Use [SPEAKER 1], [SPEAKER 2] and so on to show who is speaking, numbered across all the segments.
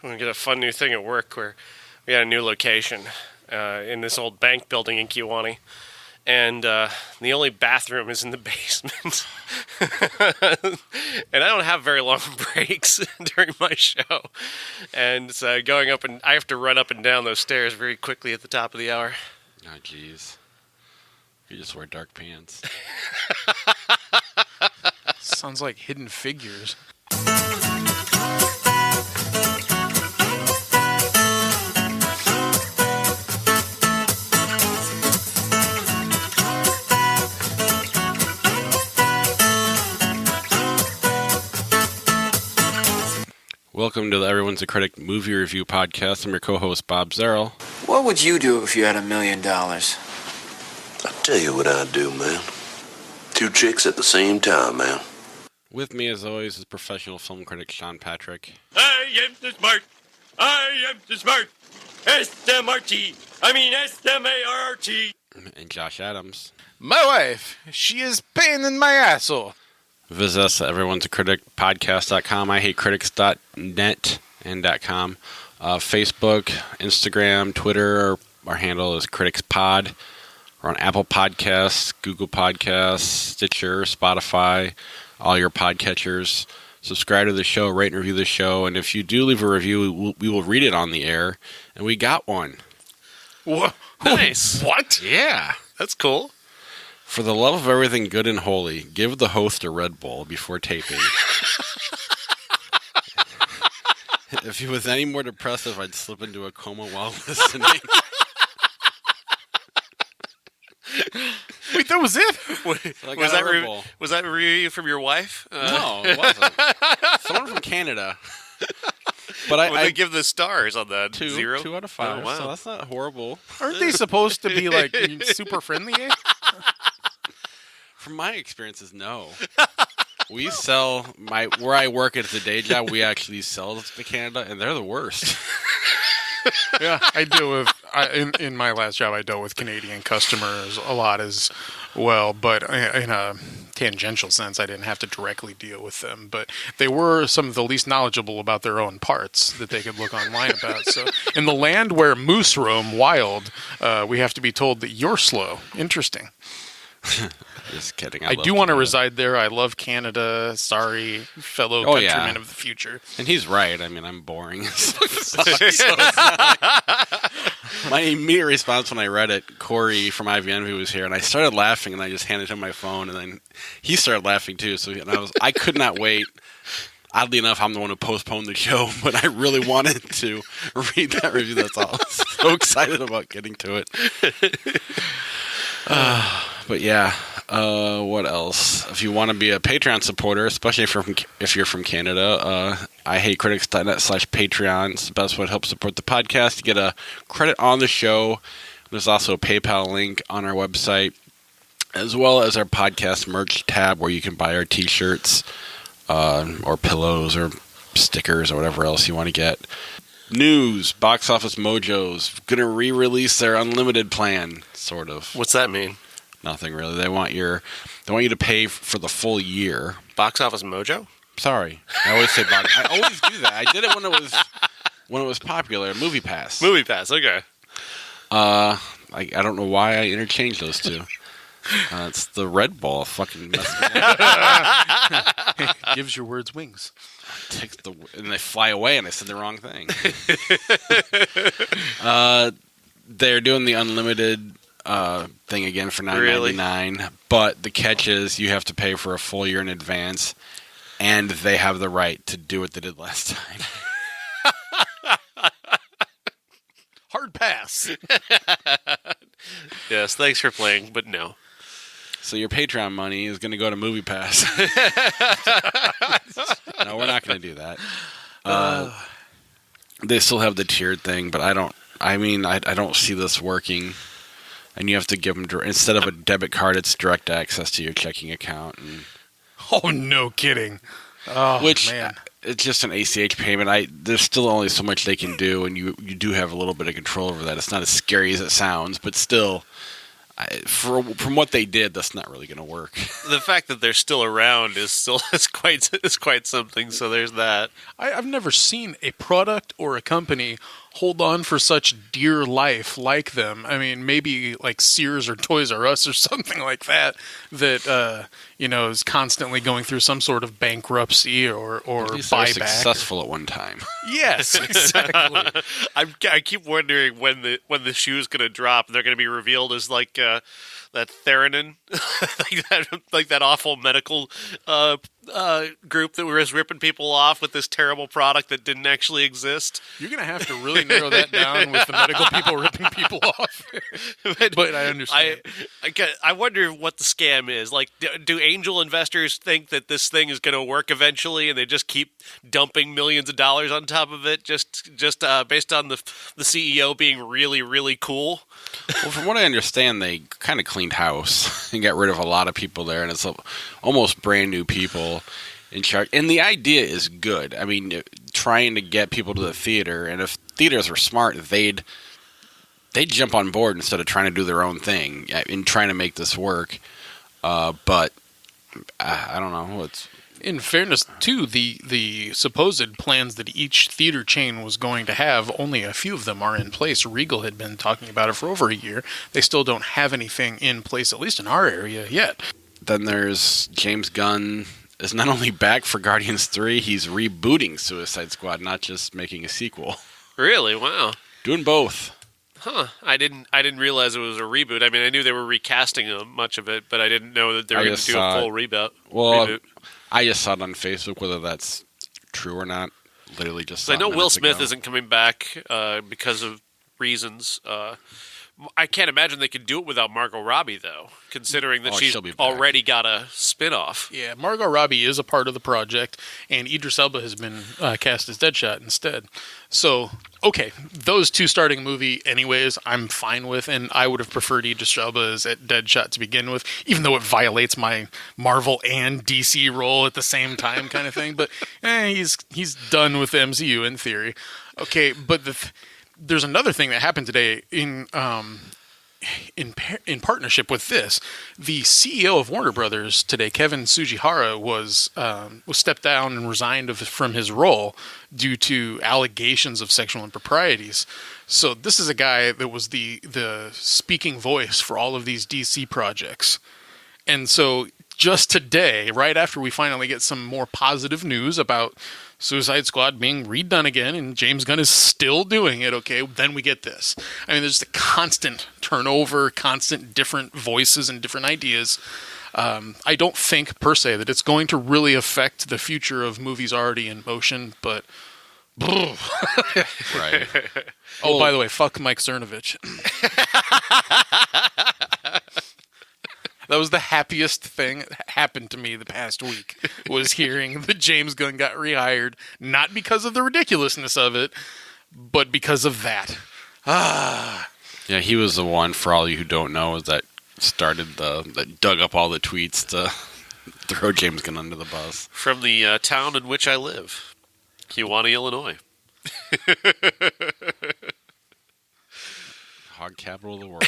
[SPEAKER 1] We get a fun new thing at work where we got a new location in this old bank building in Kiwani. And the only bathroom is in the basement. And I don't have very long breaks during my show. And so I have to run up and down those stairs very quickly at the top of the hour.
[SPEAKER 2] Oh, jeez. You just wear dark pants.
[SPEAKER 3] Sounds like Hidden Figures.
[SPEAKER 2] Welcome to the Everyone's a Critic movie review podcast. I'm your co-host, Bob Zerl.
[SPEAKER 4] What would you do if you had $1 million?
[SPEAKER 5] I'll tell you what I'd do, man. 2 chicks at the same time, man.
[SPEAKER 2] With me, as always, is professional film critic Sean Patrick.
[SPEAKER 6] I am the smart. I am the smart. S-M-R-T. I mean S-M-A-R-R-T.
[SPEAKER 2] And Josh Adams.
[SPEAKER 3] My wife, she is pain in my asshole.
[SPEAKER 2] Visit us at everyone'sacritic.podcast.com, ihatecritics.net and .com. Facebook, Instagram, Twitter, our handle is CriticsPod. We're on Apple Podcasts, Google Podcasts, Stitcher, Spotify, all your podcatchers. Subscribe to the show, rate and review the show, and if you do leave a review, we will read it on the air, and we got one.
[SPEAKER 1] Whoa. Nice.
[SPEAKER 3] What?
[SPEAKER 2] Yeah.
[SPEAKER 1] That's cool.
[SPEAKER 2] For the love of everything good and holy, give the host a Red Bull before taping. If he was any more depressive, I'd slip into a coma while listening.
[SPEAKER 3] Wait, that was it?
[SPEAKER 2] Like
[SPEAKER 1] was
[SPEAKER 2] Bull.
[SPEAKER 1] Was that review from your wife?
[SPEAKER 2] No, it wasn't. Someone from Canada. But
[SPEAKER 1] I they give the stars on that? 0?
[SPEAKER 2] 2 out of 5.
[SPEAKER 1] Oh, wow.
[SPEAKER 2] So that's not horrible.
[SPEAKER 3] Aren't they supposed to be like super friendly? Eh?
[SPEAKER 2] From my experiences, no. We sell where I work at the day job. We actually sell to Canada, and they're the worst.
[SPEAKER 3] Yeah, I deal with in my last job. I dealt with Canadian customers a lot as well, but in a tangential sense, I didn't have to directly deal with them. But they were some of the least knowledgeable about their own parts that they could look online about. So, in the land where moose roam wild, we have to be told that you're slow. Interesting.
[SPEAKER 2] Just kidding.
[SPEAKER 3] I do want to reside there. I love Canada. Sorry, fellow countrymen of the future.
[SPEAKER 2] And he's right. I mean, I'm boring. My immediate response when I read it, Corey from IVN, who was here, and I started laughing, and I just handed him my phone, and then he started laughing too. So I could not wait. Oddly enough, I'm the one who postponed the show, but I really wanted to read that review. That's all. I'm so excited about getting to it. But yeah, what else? If you want to be a Patreon supporter, especially if you're from Canada, ihatecritics.net/Patreon. It's the best way to help support the podcast. To get a credit on the show. There's also a PayPal link on our website, as well as our podcast merch tab where you can buy our t-shirts or pillows or stickers or whatever else you want to get. News, Box Office Mojo's going to re-release their unlimited plan, sort of.
[SPEAKER 1] What's that mean?
[SPEAKER 2] Nothing really. They want you to pay for the full year.
[SPEAKER 1] Box Office Mojo?
[SPEAKER 2] Sorry, I always say box. I always do that. I did it when it was popular. Movie Pass.
[SPEAKER 1] Movie Pass. Okay.
[SPEAKER 2] I don't know why I interchanged those two. It's the Red Bull. Fucking messed me up.
[SPEAKER 3] Gives your words wings.
[SPEAKER 2] And they fly away, and I said the wrong thing. They're doing the unlimited thing again for $9.99, really? But the catch is you have to pay for a full year in advance, and they have the right to do what they did last time.
[SPEAKER 3] Hard pass.
[SPEAKER 1] Yes, thanks for playing, but no.
[SPEAKER 2] So your Patreon money is going to go to Movie Pass. No, we're not going to do that. They still have the tiered thing, but I don't see this working. And you have to give them, instead of a debit card, it's direct access to your checking account.
[SPEAKER 3] Oh, no kidding. Oh,
[SPEAKER 2] which,
[SPEAKER 3] man.
[SPEAKER 2] It's just an ACH payment. There's still only so much they can do, and you do have a little bit of control over that. It's not as scary as it sounds, but still, From what they did, that's not really going to work.
[SPEAKER 1] The fact that they're still around is quite something. So there's that.
[SPEAKER 3] I've never seen a product or a company hold on for such dear life like them. I mean, maybe like Sears or Toys R Us or something like that is constantly going through some sort of bankruptcy or
[SPEAKER 2] At least they were
[SPEAKER 3] buyback.
[SPEAKER 2] Successful at one time.
[SPEAKER 3] Yes, exactly.
[SPEAKER 1] I keep wondering when the shoe's gonna drop. They're gonna be revealed as like that Theranin, like that awful medical group that was ripping people off with this terrible product that didn't actually exist.
[SPEAKER 3] You're going to have to really narrow that down with the medical people ripping people off. But I understand.
[SPEAKER 1] I wonder what the scam is. Like, do angel investors think that this thing is going to work eventually, and they just keep dumping millions of dollars on top of it, just based on the CEO being really, really cool?
[SPEAKER 2] Well, from what I understand, they kind of cleaned house and got rid of a lot of people there, and it's almost brand new people in charge. And the idea is good. I mean, trying to get people to the theater, and if theaters were smart, they'd jump on board instead of trying to do their own thing in trying to make this work. But I don't know.
[SPEAKER 3] In fairness, too, the supposed plans that each theater chain was going to have, only a few of them are in place. Regal had been talking about it for over a year. They still don't have anything in place, at least in our area, yet.
[SPEAKER 2] Then there's James Gunn is not only back for Guardians 3, he's rebooting Suicide Squad, not just making a sequel.
[SPEAKER 1] Really? Wow.
[SPEAKER 2] Doing both.
[SPEAKER 1] Huh. I didn't realize it was a reboot. I mean, I knew they were recasting much of it, but I didn't know that they were going to do a full reboot.
[SPEAKER 2] Well, I just saw it on Facebook, whether that's true or not. Literally just saw it.
[SPEAKER 1] I know Will Smith
[SPEAKER 2] ago.
[SPEAKER 1] isn't coming back because of reasons. I can't imagine they could do it without Margot Robbie, though, considering that she's already got a spin-off.
[SPEAKER 3] Yeah, Margot Robbie is a part of the project, and Idris Elba has been cast as Deadshot instead. So, okay, those two starting a movie anyways, I'm fine with, and I would have preferred Idris Elba as Deadshot to begin with, even though it violates my Marvel and DC role at the same time kind of thing. But he's done with the MCU in theory. Okay, but there's another thing that happened today in partnership with this. The CEO of Warner Brothers today, Kevin Tsujihara, was stepped down and resigned from his role due to allegations of sexual improprieties. So this is a guy that was the speaking voice for all of these DC projects. And so just today, right after we finally get some more positive news about Suicide Squad being redone again, and James Gunn is still doing it, okay, then we get this. I mean, there's the constant turnover, constant different voices and different ideas. I don't think, per se, that it's going to really affect the future of movies already in motion, but...
[SPEAKER 2] Right.
[SPEAKER 3] Oh, by the way, fuck Mike Cernovich. That was the happiest thing that happened to me the past week, was hearing that James Gunn got rehired, not because of the ridiculousness of it, but because of that.
[SPEAKER 2] Yeah, he was the one, for all you who don't know, that that dug up all the tweets to throw James Gunn under the bus.
[SPEAKER 1] From the town in which I live, Kewanee, Illinois.
[SPEAKER 2] Hog capital of the world.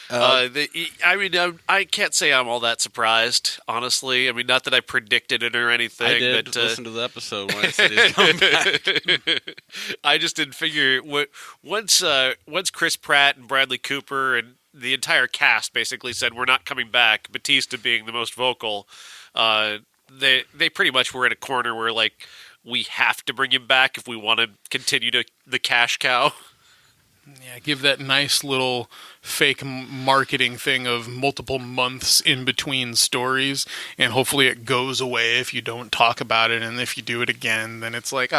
[SPEAKER 1] I can't say I'm all that surprised, honestly. I mean, not that I predicted it or anything.
[SPEAKER 2] I did listen to the episode when I said he's coming back.
[SPEAKER 1] I just didn't figure once Chris Pratt and Bradley Cooper and the entire cast basically said we're not coming back, Batista being the most vocal, they pretty much were in a corner where like we have to bring him back if we want to continue the cash cow.
[SPEAKER 3] Yeah, give that nice little fake marketing thing of multiple months in between stories, and hopefully it goes away if you don't talk about it, and if you do it again, then it's like,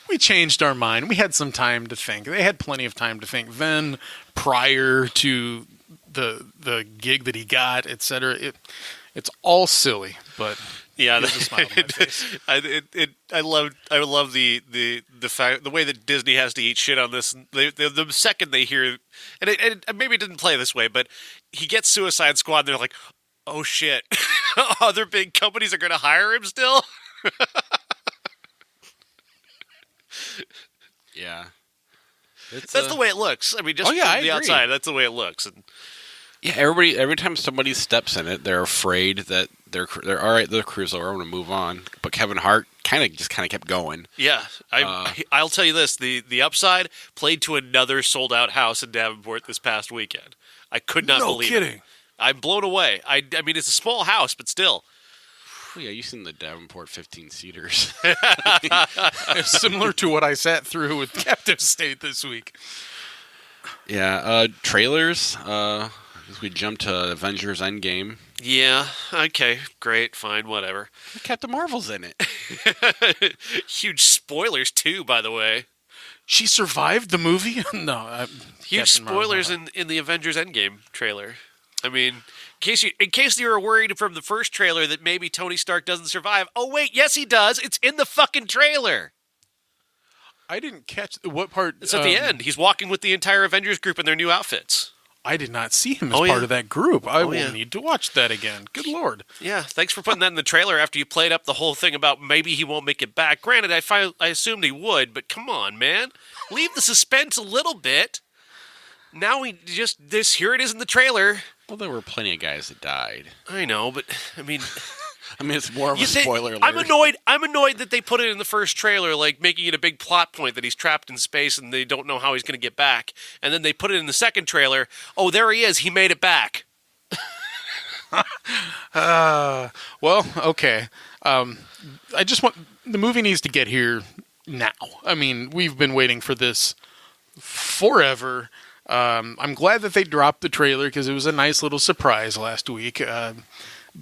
[SPEAKER 3] we changed our mind. We had some time to think. They had plenty of time to think then, prior to the gig that he got, etc. It's all silly, but...
[SPEAKER 1] Yeah,
[SPEAKER 3] a smile on my face.
[SPEAKER 1] I love the fact, the way that Disney has to eat shit on this. The second they hear, and maybe it didn't play this way, but he gets Suicide Squad, and they're like, "Oh shit, other big companies are going to hire him still."
[SPEAKER 2] Yeah.
[SPEAKER 1] That's the way it looks. I mean, just from
[SPEAKER 2] I
[SPEAKER 1] the
[SPEAKER 2] agree.
[SPEAKER 1] outside, that's the way it looks. And
[SPEAKER 2] Yeah, every time somebody steps in it, they're afraid that they're all right. The crew's over. I'm going to move on. But Kevin Hart kind of kept going.
[SPEAKER 1] yeah, I'll tell you this: the upside played to another sold out house in Davenport this past weekend. I could not believe it. I'm blown away. I mean, it's a small house, but still.
[SPEAKER 2] Oh, yeah, you've seen the Davenport 15-seaters.
[SPEAKER 3] It's similar to what I sat through with Captive State this week.
[SPEAKER 2] Yeah, trailers. We jumped to Avengers Endgame.
[SPEAKER 1] Yeah. Okay. Great. Fine. Whatever.
[SPEAKER 2] Captain Marvel's in it.
[SPEAKER 1] Huge spoilers too, by the way.
[SPEAKER 3] She survived the movie? No.
[SPEAKER 1] Huge
[SPEAKER 3] Captain Marvel.
[SPEAKER 1] spoilers in the Avengers Endgame trailer. I mean, in case you were worried from the first trailer that maybe Tony Stark doesn't survive. Oh wait, yes he does. It's in the fucking trailer.
[SPEAKER 3] I didn't catch what part.
[SPEAKER 1] It's at the end. He's walking with the entire Avengers group in their new outfits.
[SPEAKER 3] I did not see him as part of that group. I will
[SPEAKER 1] yeah.
[SPEAKER 3] need to watch that again. Good Lord.
[SPEAKER 1] Yeah, thanks for putting that in the trailer after you played up the whole thing about maybe he won't make it back. Granted, I assumed he would, but come on, man. Leave the suspense a little bit. Now here it is in the trailer.
[SPEAKER 2] Well, there were plenty of guys that died.
[SPEAKER 1] I know, but I mean...
[SPEAKER 2] it's more of a spoiler alert.
[SPEAKER 1] I'm annoyed that they put it in the first trailer, like making it a big plot point that he's trapped in space and they don't know how he's going to get back. And then they put it in the second trailer. Oh, there he is. He made it back.
[SPEAKER 3] Well, okay. I just want the movie needs to get here now. I mean, we've been waiting for this forever. I'm glad that they dropped the trailer because it was a nice little surprise last week.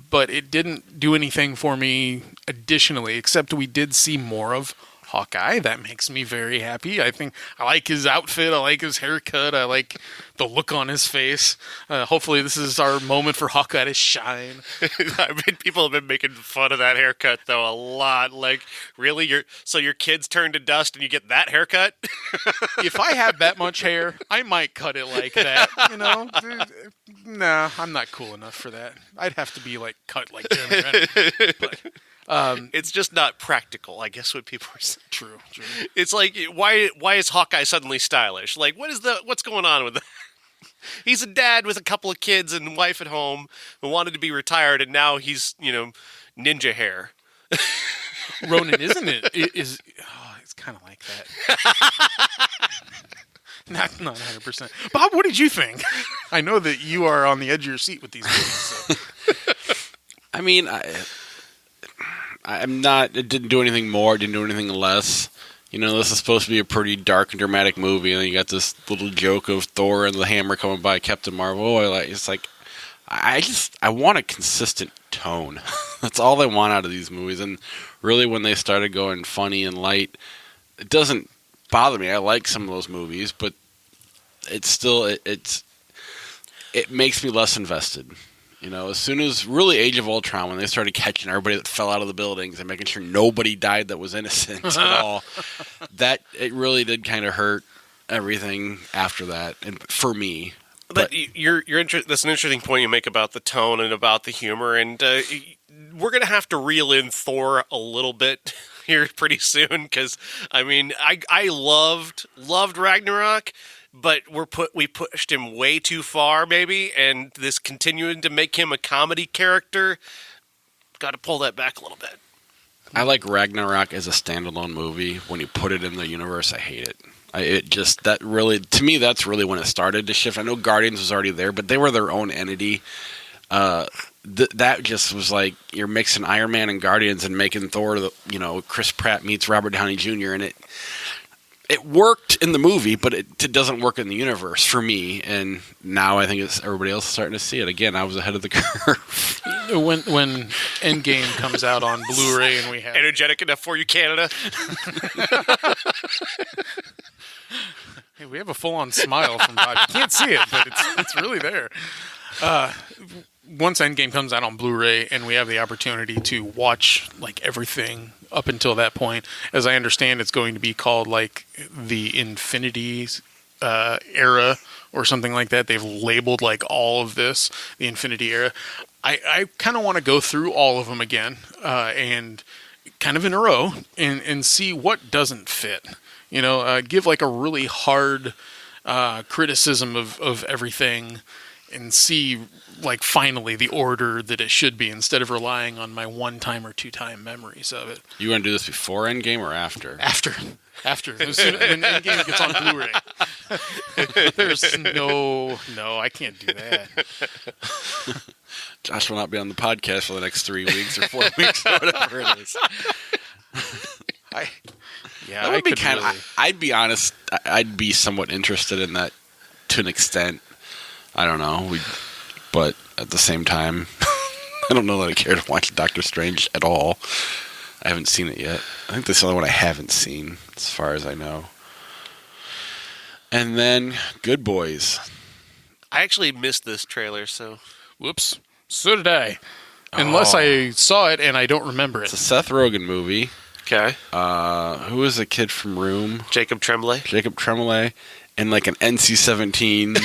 [SPEAKER 3] But it didn't do anything for me additionally, except we did see more of Hawkeye. That makes me very happy. I like his outfit. I like his haircut. I like the look on his face. Hopefully this is our moment for Hawkeye to shine.
[SPEAKER 1] I mean, people have been making fun of that haircut, though, a lot. Like, really? Your kids turn to dust and you get that haircut?
[SPEAKER 3] If I had that much hair, I might cut it like that, you know? Nah, I'm not cool enough for that. I'd have to be, cut like Jeremy Renner. But,
[SPEAKER 1] it's just not practical, I guess what people are saying.
[SPEAKER 3] True.
[SPEAKER 1] It's like, why is Hawkeye suddenly stylish? Like, what's going on with that? He's a dad with a couple of kids and wife at home who wanted to be retired, and now he's, ninja hair.
[SPEAKER 3] Ronan, isn't it? It's kind of like that. Not 100%. Bob, what did you think? I know that you are on the edge of your seat with these movies. So.
[SPEAKER 2] I mean, I'm not. It didn't do anything more. It didn't do anything less. This is supposed to be a pretty dark and dramatic movie, and then you got this little joke of Thor and the hammer coming by Captain Marvel. It's like, I want a consistent tone. That's all I want out of these movies. And really, when they started going funny and light, it doesn't bother me. I like some of those movies, but it's still it makes me less invested. As soon as really Age of Ultron, when they started catching everybody that fell out of the buildings and making sure nobody died that was innocent at all, that it really did kind of hurt everything after that, and for me.
[SPEAKER 1] But that's an interesting point you make about the tone and about the humor, and we're going to have to reel in Thor a little bit here pretty soon, because, I mean, I loved Ragnarok, but we pushed him way too far, maybe, and this continuing to make him a comedy character, got to pull that back a little bit.
[SPEAKER 2] I like Ragnarok as a standalone movie. When you put it in the universe, I hate it. To me, that's really when it started to shift. I know Guardians was already there, but they were their own entity. That just was like you're mixing Iron Man and Guardians and making Thor, Chris Pratt meets Robert Downey Jr. and it worked in the movie, but it doesn't work in the universe for me. And now I think everybody else is starting to see it. Again, I was ahead of the curve.
[SPEAKER 3] When Endgame comes out on Blu-ray and we have...
[SPEAKER 1] Energetic enough for you, Canada?
[SPEAKER 3] Hey, we have a full-on smile from Bob. You can't see it, but it's really there. Once Endgame comes out on Blu-ray and we have the opportunity to watch everything up until that point, as I understand, it's going to be called the Infinity era or something like that. They've labeled all of this the Infinity era. I kind of want to go through all of them again and kind of in a row and see what doesn't fit. give like a really hard criticism of everything and see like finally the order that it should be instead of relying on my 1-time or 2-time memories of it.
[SPEAKER 2] You want to do this before Endgame or after?
[SPEAKER 3] After. As soon when Endgame gets on Blu-ray. There's no, I can't do that.
[SPEAKER 2] Josh will not be on the podcast for the next 3 weeks or 4 weeks or whatever it is. That would be kind of. I'd be honest. I'd be somewhat interested in that to an extent. I don't know. But at the same time, I don't know that I care to watch Doctor Strange at all. I haven't seen it yet. I think that's the only one I haven't seen, as far as I know. And then Good Boys.
[SPEAKER 1] I actually missed this trailer, so.
[SPEAKER 3] Whoops. So did I. Unless I saw it and I don't remember it.
[SPEAKER 2] It's a Seth Rogen movie.
[SPEAKER 1] Okay.
[SPEAKER 2] Who is the kid from Room?
[SPEAKER 1] Jacob
[SPEAKER 2] Tremblay. And like an NC-17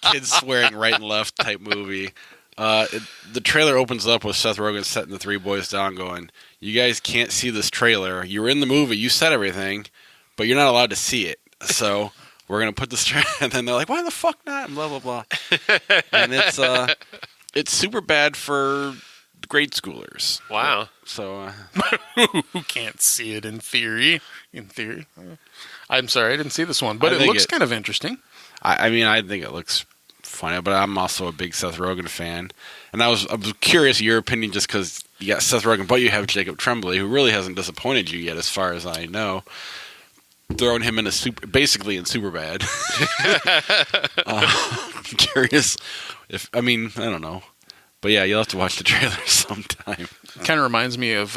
[SPEAKER 2] kids swearing right and left type movie. The trailer opens up with Seth Rogen setting the 3 boys down going, you guys can't see this trailer. You were in the movie. You said everything, but you're not allowed to see it. So we're going to put this trailer. And then they're like, why the fuck not? And blah, blah, blah. And it's super bad for grade schoolers.
[SPEAKER 1] Wow.
[SPEAKER 2] So
[SPEAKER 3] who can't see it in theory? I'm sorry, I didn't see this one, but it looks kind of interesting.
[SPEAKER 2] I mean, I think it looks funny, but I'm also a big Seth Rogen fan, and I was curious your opinion just because you got Seth Rogen, but you have Jacob Tremblay, who really hasn't disappointed you yet, as far as I know. Throwing him in basically in Superbad. I'm curious I don't know. But yeah, you'll have to watch the trailer sometime.
[SPEAKER 3] Kind of reminds me of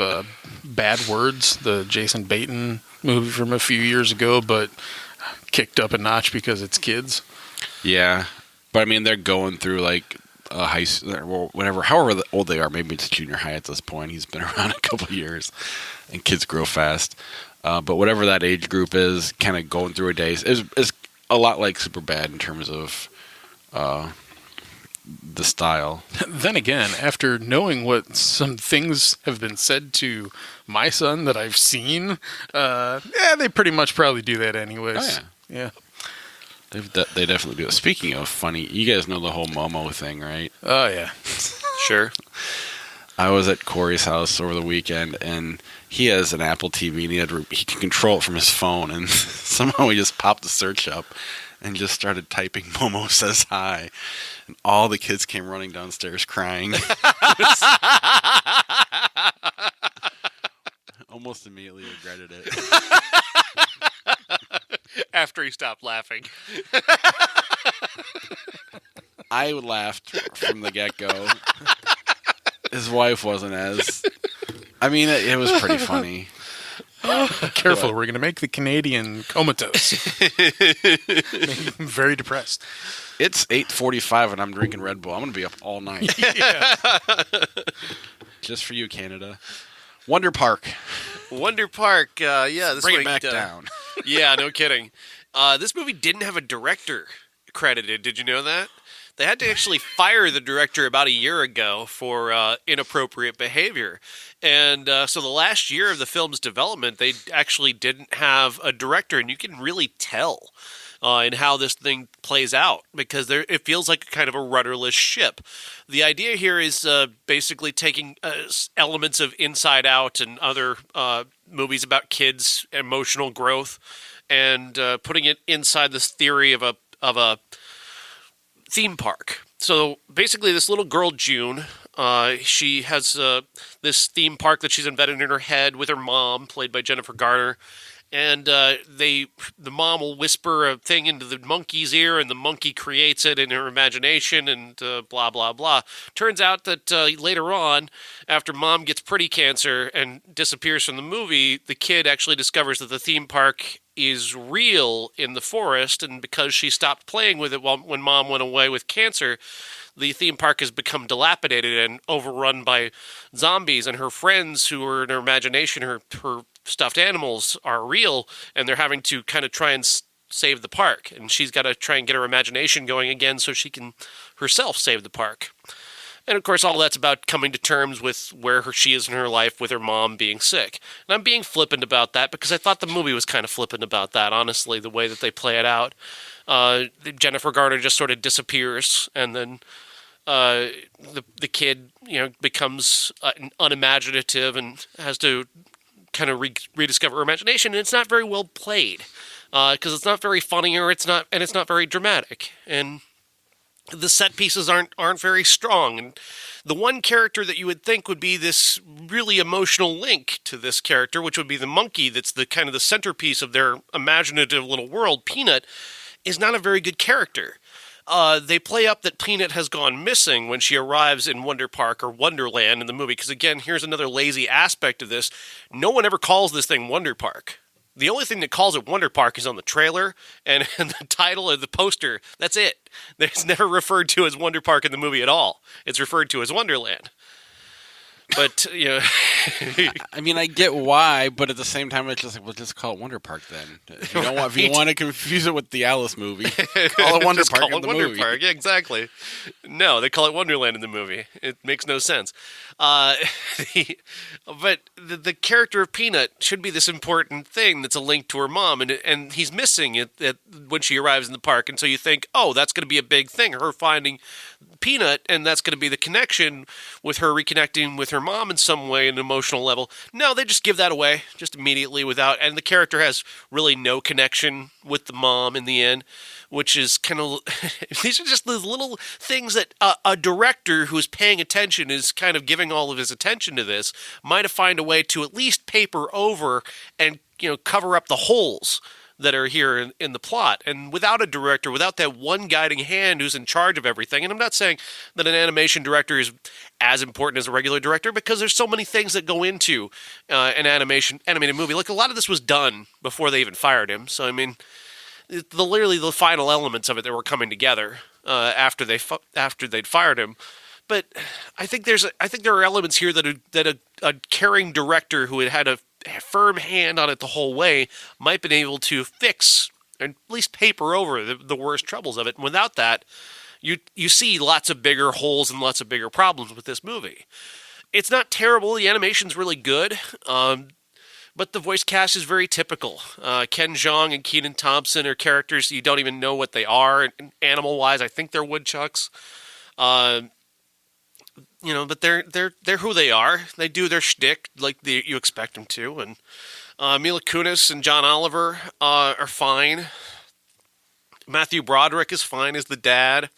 [SPEAKER 3] Bad Words, the Jason Bateman movie from a few years ago, but kicked up a notch because it's kids.
[SPEAKER 2] Yeah. But I mean, they're going through like high school, whatever, however old they are. Maybe it's junior high at this point. He's been around a couple of years, and kids grow fast. But whatever that age group is, kind of going through a day is a lot like Superbad in terms of the style.
[SPEAKER 3] Then again, after knowing what some things have been said to my son that I've seen, they pretty much probably do that anyways.
[SPEAKER 2] Oh,
[SPEAKER 3] yeah.
[SPEAKER 2] They definitely do it. Speaking of funny, you guys know the whole Momo thing, right?
[SPEAKER 3] Oh, yeah.
[SPEAKER 1] Sure.
[SPEAKER 2] I was at Corey's house over the weekend, and he has an Apple TV, and he can control it from his phone, and somehow he just popped the search up and just started typing Momo says hi, and all the kids came running downstairs crying. Almost immediately regretted it.
[SPEAKER 1] After he stopped laughing.
[SPEAKER 2] I laughed from the get-go. His wife wasn't as... I mean, it was pretty funny.
[SPEAKER 3] Careful, we're going to make the Canadian comatose. Make him very depressed.
[SPEAKER 2] It's 8:45 and I'm drinking Red Bull. I'm going to be up all night.
[SPEAKER 3] Yeah.
[SPEAKER 2] Just for you, Canada. Wonder Park.
[SPEAKER 1] Yeah. This
[SPEAKER 2] Bring
[SPEAKER 1] week,
[SPEAKER 2] it back down.
[SPEAKER 1] Yeah, no kidding. This movie didn't have a director credited. Did you know that? They had to actually fire the director about a year ago for inappropriate behavior. And so the last year of the film's development, they actually didn't have a director. And you can really tell in how this thing plays out because it feels like kind of a rudderless ship. The idea here is basically taking elements of Inside Out and other movies about kids' emotional growth and putting it inside this theory of a theme park. So basically this little girl, June, she has this theme park that she's invented in her head with her mom, played by Jennifer Garner. And the mom will whisper a thing into the monkey's ear, and the monkey creates it in her imagination, and blah, blah, blah. Turns out that later on, after mom gets pretty cancer and disappears from the movie, the kid actually discovers that the theme park is real in the forest, and because she stopped playing with it when mom went away with cancer, the theme park has become dilapidated and overrun by zombies, and her friends who are in her imagination, her stuffed animals, are real, and they're having to kind of try and save the park, and she's got to try and get her imagination going again so she can herself save the park. And, of course, all that's about coming to terms with where she is in her life with her mom being sick. And I'm being flippant about that because I thought the movie was kind of flippant about that, honestly, the way that they play it out. Jennifer Garner just sort of disappears, and then the kid, becomes unimaginative and has to kind of rediscover her imagination, and it's not very well played because it's not very funny or it's not very dramatic, and the set pieces aren't very strong. And the one character that you would think would be this really emotional link to this character, which would be the monkey, that's the kind of the centerpiece of their imaginative little world, Peanut, is not a very good character. They play up that Peanut has gone missing when she arrives in Wonder Park or Wonderland in the movie, because again, here's another lazy aspect of this. No one ever calls this thing Wonder Park. The only thing that calls it Wonder Park is on the trailer and the title of the poster. That's it. It's never referred to as Wonder Park in the movie at all. It's referred to as Wonderland. But,
[SPEAKER 2] I mean, I get why, but at the same time, it's just like, we'll just call it Wonder Park then. If you want to confuse it with the Alice movie, call it Wonder Park in the movie.
[SPEAKER 1] Park. Yeah, exactly. No, they call it Wonderland in the movie. It makes no sense. But the character of Peanut should be this important thing that's a link to her mom, and he's missing it when she arrives in the park, and so you think, oh, that's going to be a big thing, her finding Peanut, and that's going to be the connection with her reconnecting with her mom in some way, an emotional level. No, they just give that away just immediately and the character has really no connection with the mom in the end, which is kind of, these are just those little things that a director who's paying attention, is kind of giving all of his attention to this, might have found a way to at least paper over and, cover up the holes that are here in the plot. And without a director, without that one guiding hand who's in charge of everything, and I'm not saying that an animation director is as important as a regular director, because there's so many things that go into an animated movie. Like, a lot of this was done before they even fired him. So, I mean, literally the final elements of it that were coming together after they'd fired him. But I think there are elements here that a caring director who had a firm hand on it the whole way might have been able to fix, or at least paper over the worst troubles of it. And without that, you see lots of bigger holes and lots of bigger problems with this movie. It's not terrible. The animation's really good. But the voice cast is very typical. Ken Jeong and Kenan Thompson are characters you don't even know what they are. Animal-wise, I think they're woodchucks. But they're who they are. They do their shtick like you expect them to. And Mila Kunis and John Oliver are fine. Matthew Broderick is fine as the dad.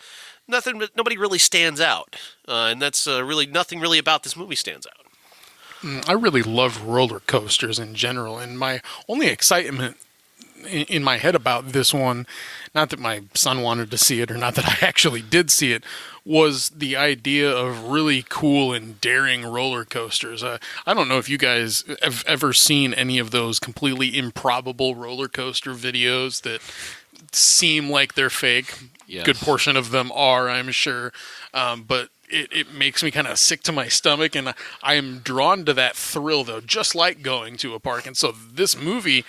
[SPEAKER 1] Nobody really stands out, and that's nothing really about this movie stands out.
[SPEAKER 3] I really love roller coasters in general, and my only excitement in my head about this one, not that my son wanted to see it or not that I actually did see it, was the idea of really cool and daring roller coasters. I don't know if you guys have ever seen any of those completely improbable roller coaster videos that seem like they're fake.
[SPEAKER 2] Yes.
[SPEAKER 3] Good portion of them are, I'm sure. But it makes me kind of sick to my stomach, and I am drawn to that thrill, though, just like going to a park. And so this movie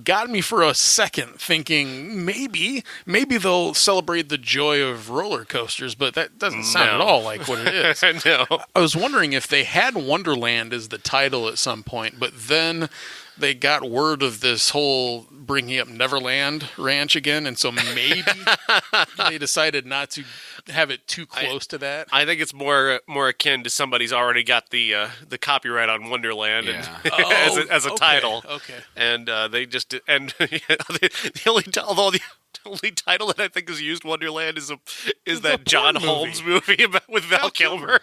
[SPEAKER 3] got me for a second thinking maybe they'll celebrate the joy of roller coasters, but that doesn't sound at all like what it is.
[SPEAKER 1] No.
[SPEAKER 3] I was wondering if they had Wonderland as the title at some point, but then they got word of this whole bringing up Neverland Ranch again, and so maybe they decided not to have it too close to that.
[SPEAKER 1] I think it's more akin to somebody's already got the copyright on Wonderland as a title.
[SPEAKER 3] Okay.
[SPEAKER 1] And they just the only title that I think is used Wonderland is that John Holmes movie with Val Kilmer.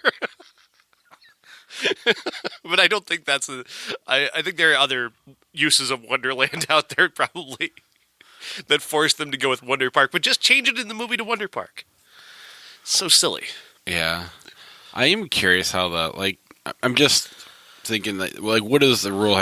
[SPEAKER 1] But I don't think that's I think there are other uses of Wonderland out there probably that force them to go with Wonder Park, but just change it in the movie to Wonder Park. So silly.
[SPEAKER 2] Yeah. I am curious how I'm just thinking that, what is the rule?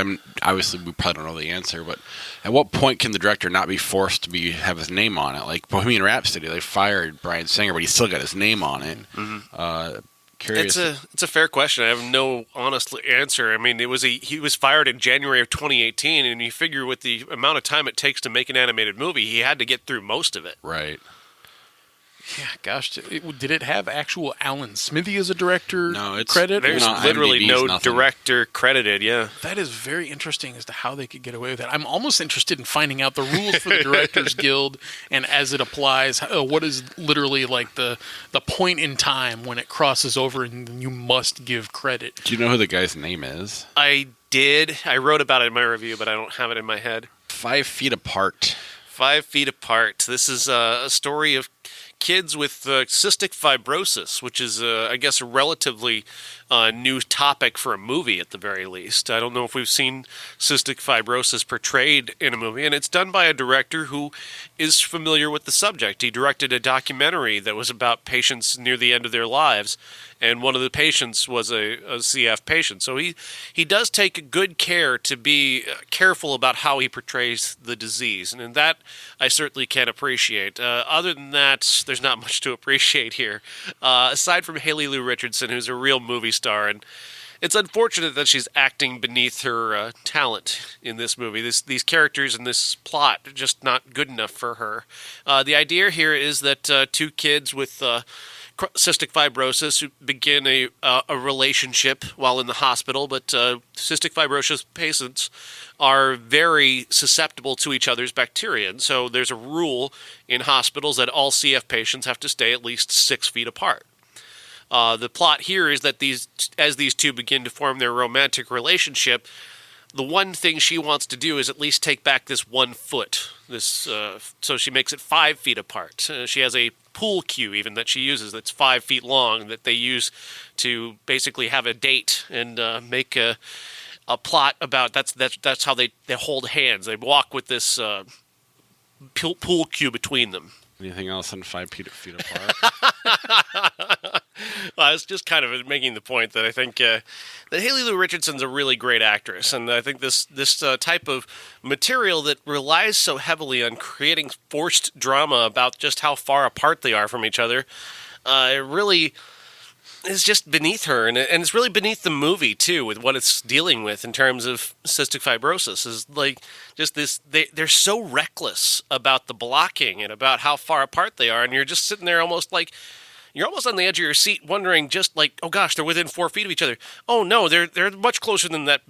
[SPEAKER 2] Obviously, we probably don't know the answer, but at what point can the director not be forced to have his name on it? Like Bohemian Rhapsody, they fired Bryan Singer, but he still got his name on it.
[SPEAKER 1] Mm-hmm.
[SPEAKER 2] Curious.
[SPEAKER 1] It's a fair question. I have no honest answer. I mean, he was fired in January of 2018, and you figure with the amount of time it takes to make an animated movie, he had to get through most of it.
[SPEAKER 2] Right.
[SPEAKER 3] Yeah, gosh, did it have actual Alan Smithy as a director?
[SPEAKER 2] No, it's
[SPEAKER 3] credit.
[SPEAKER 1] There's
[SPEAKER 2] No,
[SPEAKER 1] literally
[SPEAKER 2] IMDb's
[SPEAKER 1] no
[SPEAKER 2] nothing.
[SPEAKER 1] director credited. Yeah.
[SPEAKER 3] That is very interesting as to how they could get away with that. I'm almost interested in finding out the rules for the Directors Guild and as it applies, what is literally like the point in time when it crosses over and you must give credit.
[SPEAKER 2] Do you know who the guy's name is?
[SPEAKER 1] I did. I wrote about it in my review, but I don't have it in my head.
[SPEAKER 2] 5 Feet Apart.
[SPEAKER 1] 5 Feet Apart. This is a story of kids with cystic fibrosis, which is, I guess, a relatively new topic for a movie at the very least. I don't know if we've seen cystic fibrosis portrayed in a movie, and it's done by a director who is familiar with the subject. He directed a documentary that was about patients near the end of their lives, and one of the patients was a CF patient. So he does take good care to be careful about how he portrays the disease, and that I certainly can appreciate. Other than that, there's not much to appreciate here. Aside from Haley Lou Richardson, who's a real movie star, and it's unfortunate that she's acting beneath her talent in this movie. These characters and this plot are just not good enough for her. The idea here is that two kids with cystic fibrosis who begin a relationship while in the hospital, but cystic fibrosis patients are very susceptible to each other's bacteria. And so there's a rule in hospitals that all CF patients have to stay at least 6 feet apart. The plot here is that as these two begin to form their romantic relationship, the one thing she wants to do is at least take back this 1 foot. So she makes it 5 feet apart. She has a pool cue even that she uses that's 5 feet long that they use to basically have a date and make a plot about that's how they hold hands. They walk with this pool cue between them.
[SPEAKER 2] Anything else on 5 feet apart?
[SPEAKER 1] I was just kind of making the point that I think that Haley Lou Richardson's a really great actress, and I think this type of material that relies so heavily on creating forced drama about just how far apart they are from each other, it really is just beneath her, and it's really beneath the movie too, with what it's dealing with in terms of cystic fibrosis. Is like just this, they're so reckless about the blocking and about how far apart they are, and you're just sitting there almost like. You're almost on the edge of your seat wondering just like, oh gosh, they're within 4 feet of each other. Oh no, they're much closer than that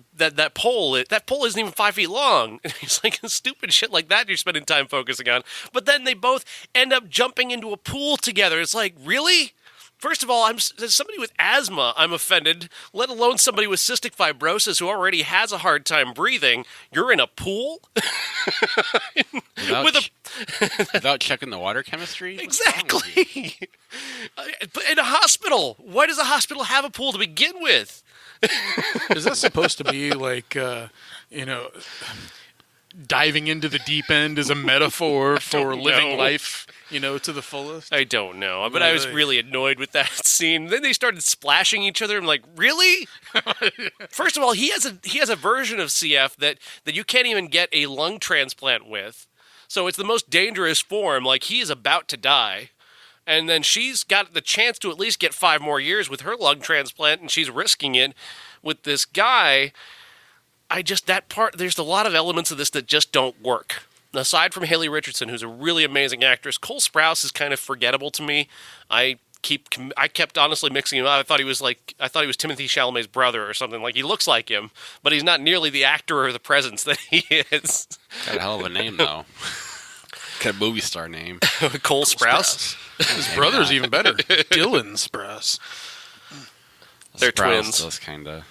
[SPEAKER 1] pole. That pole isn't even 5 feet long. It's like stupid shit like that you're spending time focusing on. But then they both end up jumping into a pool together. It's like, really? First of all, as somebody with asthma, I'm offended, let alone somebody with cystic fibrosis who already has a hard time breathing. You're in a pool?
[SPEAKER 2] Without checking the water chemistry?
[SPEAKER 1] Exactly. But in a hospital. Why does a hospital have a pool to begin with?
[SPEAKER 3] Is that supposed to be like, diving into the deep end as a metaphor for living life, to the fullest?
[SPEAKER 1] I don't know, but I was really annoyed with that scene. Then they started splashing each other. I'm like, really? First of all, he has a version of CF that you can't even get a lung transplant with. So it's the most dangerous form. Like, he is about to die. And then she's got the chance to at least get 5 more years with her lung transplant, and she's risking it with this guy. There's a lot of elements of this that just don't work. Aside from Haley Richardson, who's a really amazing actress, Cole Sprouse is kind of forgettable to me. I kept honestly mixing him up. I thought he was Timothée Chalamet's brother or something. Like, he looks like him, but he's not nearly the actor or the presence that he is.
[SPEAKER 2] Got a hell of a name, though. Got a movie star name.
[SPEAKER 1] Cole Sprouse?
[SPEAKER 3] His brother's even better. Dylan Sprouse.
[SPEAKER 1] They're
[SPEAKER 2] Sprouse
[SPEAKER 1] twins.
[SPEAKER 2] does kind of.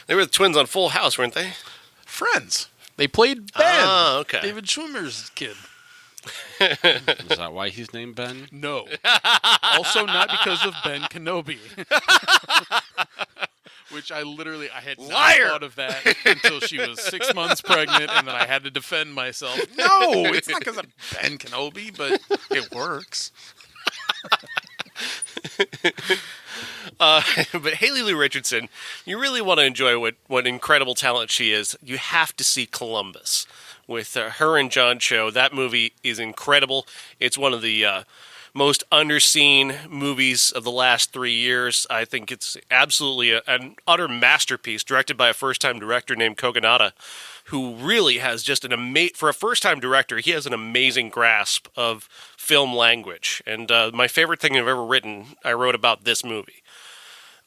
[SPEAKER 1] They were the twins on Full House, weren't they?
[SPEAKER 3] Friends. They played Ben.
[SPEAKER 1] Oh, okay.
[SPEAKER 3] David Schwimmer's kid.
[SPEAKER 2] Is that why he's named Ben?
[SPEAKER 3] No. Also not because of Ben Kenobi. Which I had not thought of that until she was 6 months pregnant, and then I had to defend myself. No, it's not because of Ben Kenobi, but it works.
[SPEAKER 1] But Haley Lou Richardson, you really want to enjoy what incredible talent she is. You have to see Columbus with her and John Cho. That movie is incredible. It's one of the most underseen movies of the last 3 years. I think it's absolutely an utter masterpiece, directed by a first-time director named Kogonada, who really has just for a first-time director, he has an amazing grasp of film language. And my favorite thing I've ever written, I wrote about this movie.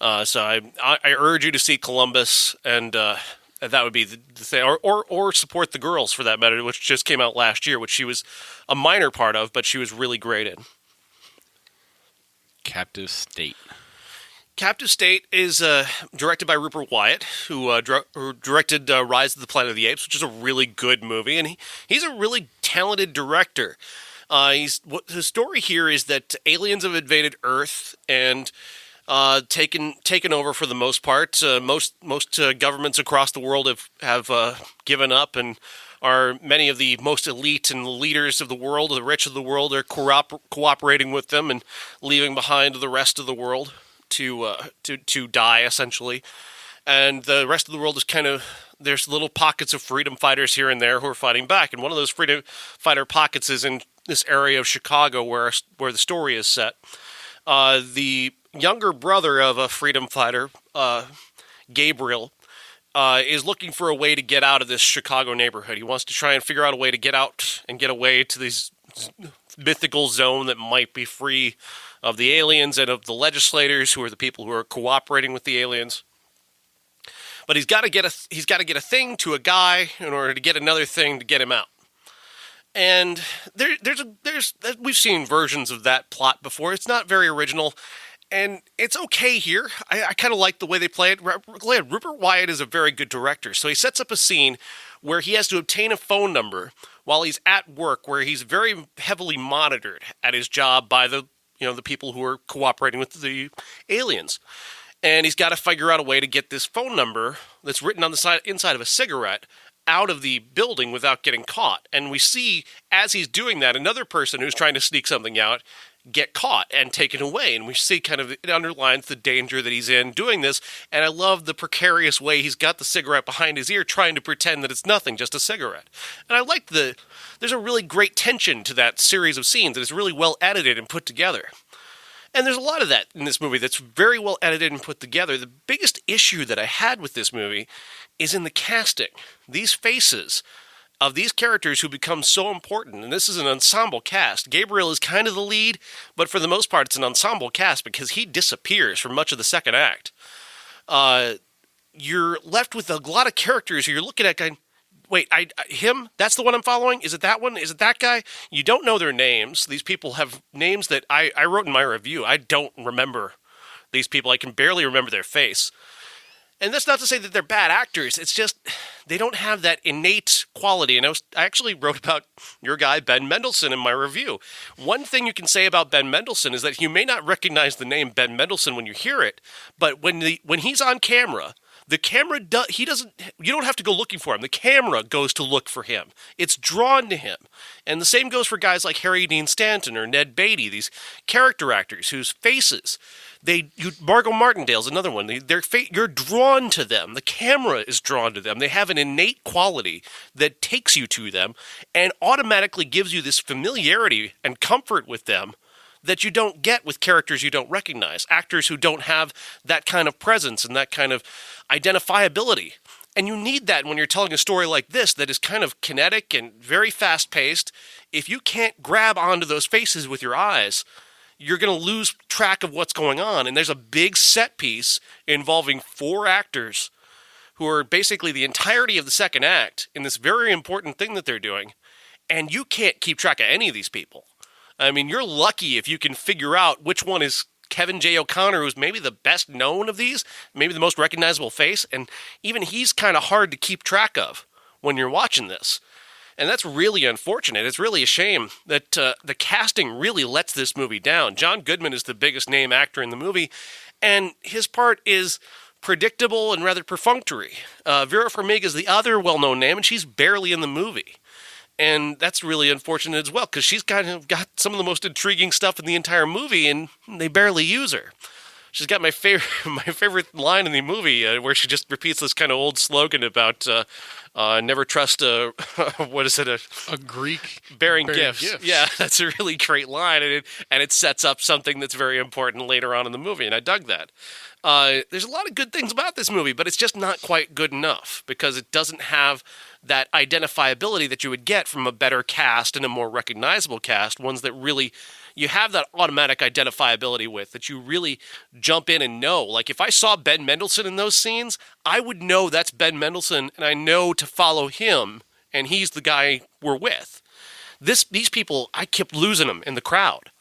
[SPEAKER 1] So I urge you to see Columbus, and that would be the thing, or support The Girls for that matter, which just came out last year, which she was a minor part of, but she was really great in.
[SPEAKER 2] Captive State.
[SPEAKER 1] Captive State is directed by Rupert Wyatt, who directed Rise of the Planet of the Apes, which is a really good movie, and he's a really talented director. The story here is that aliens have invaded Earth and taken over for the most part. Most governments across the world have given up, and many of the most elite and leaders of the world, the rich of the world, are cooperating with them and leaving behind the rest of the world to die, essentially. And the rest of the world is there's little pockets of freedom fighters here and there who are fighting back. And one of those freedom fighter pockets is in this area of Chicago where the story is set. The younger brother of a freedom fighter, Gabriel, is looking for a way to get out of this Chicago neighborhood. He wants to try and figure out a way to get out and get away to this mythical zone that might be free of the aliens and of the legislators, who are the people who are cooperating with the aliens. But he's got to get a thing to a guy in order to get another thing to get him out. And we've seen versions of that plot before. It's not very original, and it's okay here. I kind of like the way they play it. Rupert Wyatt is a very good director, so he sets up a scene where he has to obtain a phone number while he's at work, where he's very heavily monitored at his job by the people who are cooperating with the aliens. And he's got to figure out a way to get this phone number that's written on the inside of a cigarette out of the building without getting caught. And we see, as he's doing that, another person who's trying to sneak something out get caught and taken away. And we see it underlines the danger that he's in doing this. And I love the precarious way he's got the cigarette behind his ear, trying to pretend that it's nothing, just a cigarette. And I like there's a really great tension to that series of scenes that is really well edited and put together. And there's a lot of that in this movie that's very well edited and put together. The biggest issue that I had with this movie is in the casting. These faces of these characters who become so important, and this is an ensemble cast. Gabriel is kind of the lead, but for the most part it's an ensemble cast because he disappears for much of the second act. You're left with a lot of characters who you're looking at going, wait, him? That's the one I'm following? Is it that one? Is it that guy? You don't know their names. These people have names that I wrote in my review. I don't remember these people. I can barely remember their face. And that's not to say that they're bad actors. It's just they don't have that innate quality. And I actually wrote about your guy, Ben Mendelsohn, in my review. One thing you can say about Ben Mendelsohn is that you may not recognize the name Ben Mendelsohn when you hear it, but when he's on camera, the camera you don't have to go looking for him. The camera goes to look for him. It's drawn to him. And the same goes for guys like Harry Dean Stanton or Ned Beatty, these character actors whose faces, Margot Martindale's another one. You're drawn to them. The camera is drawn to them. They have an innate quality that takes you to them and automatically gives you this familiarity and comfort with them that you don't get with characters you don't recognize, actors who don't have that kind of presence and that kind of identifiability. And you need that when you're telling a story like this that is kind of kinetic and very fast-paced. If you can't grab onto those faces with your eyes, you're going to lose track of what's going on. And there's a big set piece involving 4 actors who are basically the entirety of the second act in this very important thing that they're doing. And you can't keep track of any of these people. I mean, you're lucky if you can figure out which one is Kevin J. O'Connor, who's maybe the best known of these, maybe the most recognizable face. And even he's kind of hard to keep track of when you're watching this. And that's really unfortunate. It's really a shame that the casting really lets this movie down. John Goodman is the biggest name actor in the movie, and his part is predictable and rather perfunctory. Vera Farmiga is the other well-known name, and she's barely in the movie. And that's really unfortunate as well, because she's kind of got some of the most intriguing stuff in the entire movie, and they barely use her. she's got my favorite line in the movie where she just repeats this kind of old slogan about never trust a what is it,
[SPEAKER 3] A Greek
[SPEAKER 1] bearing gifts. Yeah, that's a really great line, and it sets up something that's very important later on in the movie, and I dug that. There's a lot of good things about this movie, but it's just not quite good enough because it doesn't have that identifiability that you would get from a better cast and a more recognizable cast, ones that really you have that automatic identifiability with, that you really jump in and know. Like, if I saw Ben Mendelsohn in those scenes, I would know that's Ben Mendelsohn, and I know to follow him, and he's the guy we're with. These people, I kept losing them in the crowd.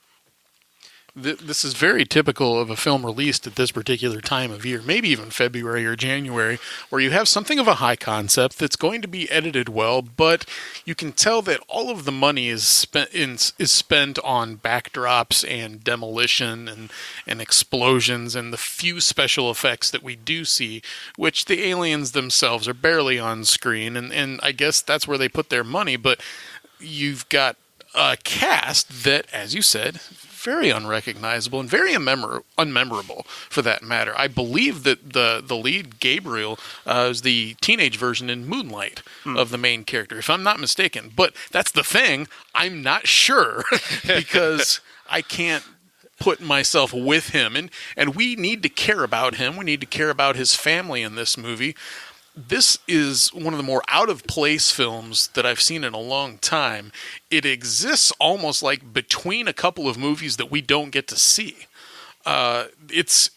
[SPEAKER 3] This is very typical of a film released at this particular time of year, maybe even February or January, where you have something of a high concept that's going to be edited well, but you can tell that all of the money is spent on backdrops and demolition and explosions and the few special effects that we do see, which the aliens themselves are barely on screen, and I guess that's where they put their money, but you've got a cast that, as you said, very unrecognizable and very unmemorable for that matter. I believe that the lead, Gabriel, is the teenage version in Moonlight of the main character, if I'm not mistaken. But that's the thing, I'm not sure because I can't put myself with him. And we need to care about him. We need to care about his family in this movie. This is one of the more out-of-place films that I've seen in a long time. It exists almost like between a couple of movies that we don't get to see. It's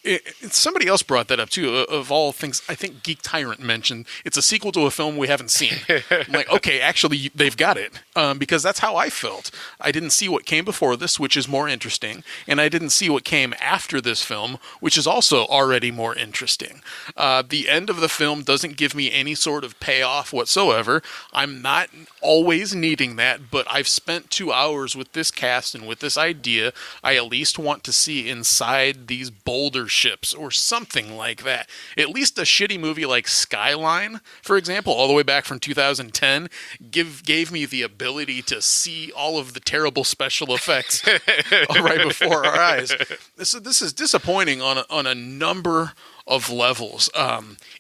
[SPEAKER 3] somebody else brought that up too. Of all things, I think Geek Tyrant mentioned it's a sequel to a film we haven't seen. I'm like, okay, actually, they've got it because that's how I felt. I didn't see what came before this, which is more interesting, and I didn't see what came after this film, which is also already more interesting. The end of the film doesn't give me any sort of payoff whatsoever. I'm not always needing that, but I've spent 2 hours with this cast and with this idea. I at least want to see inside these boulder ships or something like that. At least a shitty movie like Skyline, for example, all the way back from 2010, gave me the ability to see all of the terrible special effects right before our eyes. This is disappointing on a number of levels.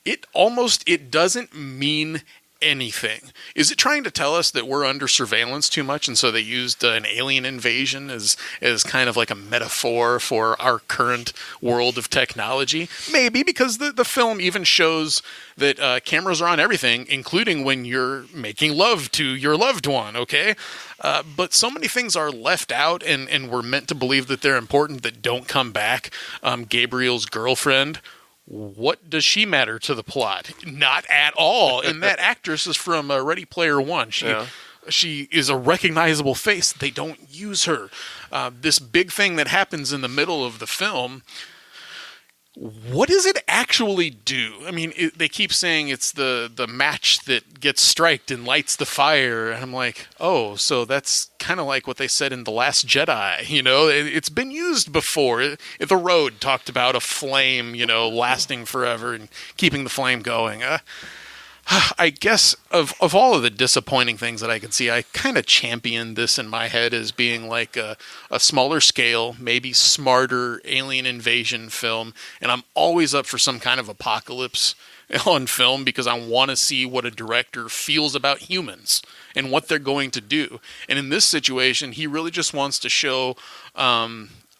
[SPEAKER 3] It doesn't mean anything. Is it trying to tell us that we're under surveillance too much, and so they used an alien invasion as kind of like a metaphor for our current world of technology? Maybe, because the film even shows that cameras are on everything, including when you're making love to your loved one, okay? But so many things are left out, and we're meant to believe that they're important that don't come back. Gabriel's girlfriend, what does she matter to the plot? Not at all. And that actress is from Ready Player One. She is a recognizable face. They don't use her. This big thing that happens in the middle of the film, what does it actually do? I mean, they keep saying it's the match that gets striked and lights the fire. And I'm like, oh, so that's kind of like what they said in The Last Jedi. You know, it's been used before. The Road talked about a flame, lasting forever and keeping the flame going. I guess of all of the disappointing things that I can see, I kind of champion this in my head as being like a smaller scale, maybe smarter alien invasion film. And I'm always up for some kind of apocalypse on film because I want to see what a director feels about humans and what they're going to do. And in this situation, he really just wants to show a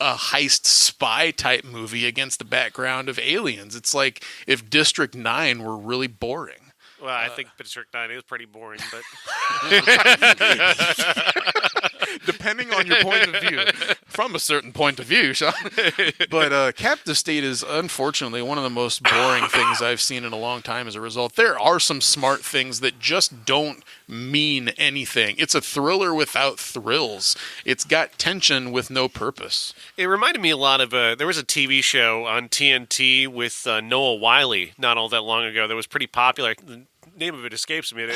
[SPEAKER 3] heist spy type movie against the background of aliens. It's like if District 9 were really boring.
[SPEAKER 1] Well, I think District 9 is pretty boring, but
[SPEAKER 3] depending on your point of view, from a certain point of view, Sean. But Captive State is unfortunately one of the most boring things I've seen in a long time as a result. There are some smart things that just don't mean anything. It's a thriller without thrills. It's got tension with no purpose.
[SPEAKER 1] It reminded me a lot of there was a TV show on TNT with Noah Wiley not all that long ago that was pretty popular. The name of it escapes me.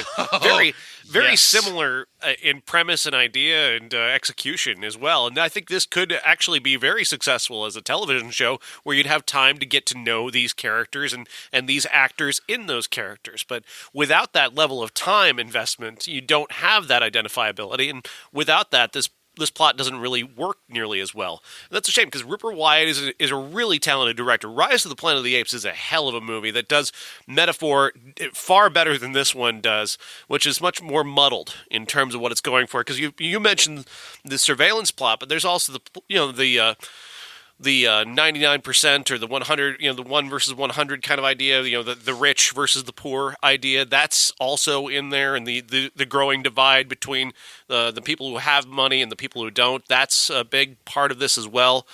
[SPEAKER 1] Very similar in premise and idea and execution as well. And I think this could actually be very successful as a television show where you'd have time to get to know these characters and these actors in those characters. But without that level of time investment, you don't have that identifiability. And without that, this plot doesn't really work nearly as well. And that's a shame because Rupert Wyatt is a really talented director. Rise of the Planet of the Apes is a hell of a movie that does metaphor far better than this one does, which is much more muddled in terms of what it's going for. Because you mentioned the surveillance plot, but there's also the 99% or the 100, the 1 versus 100 kind of idea, the rich versus the poor idea. That's also in there, and the growing divide between the people who have money and the people who don't. That's a big part of this as well.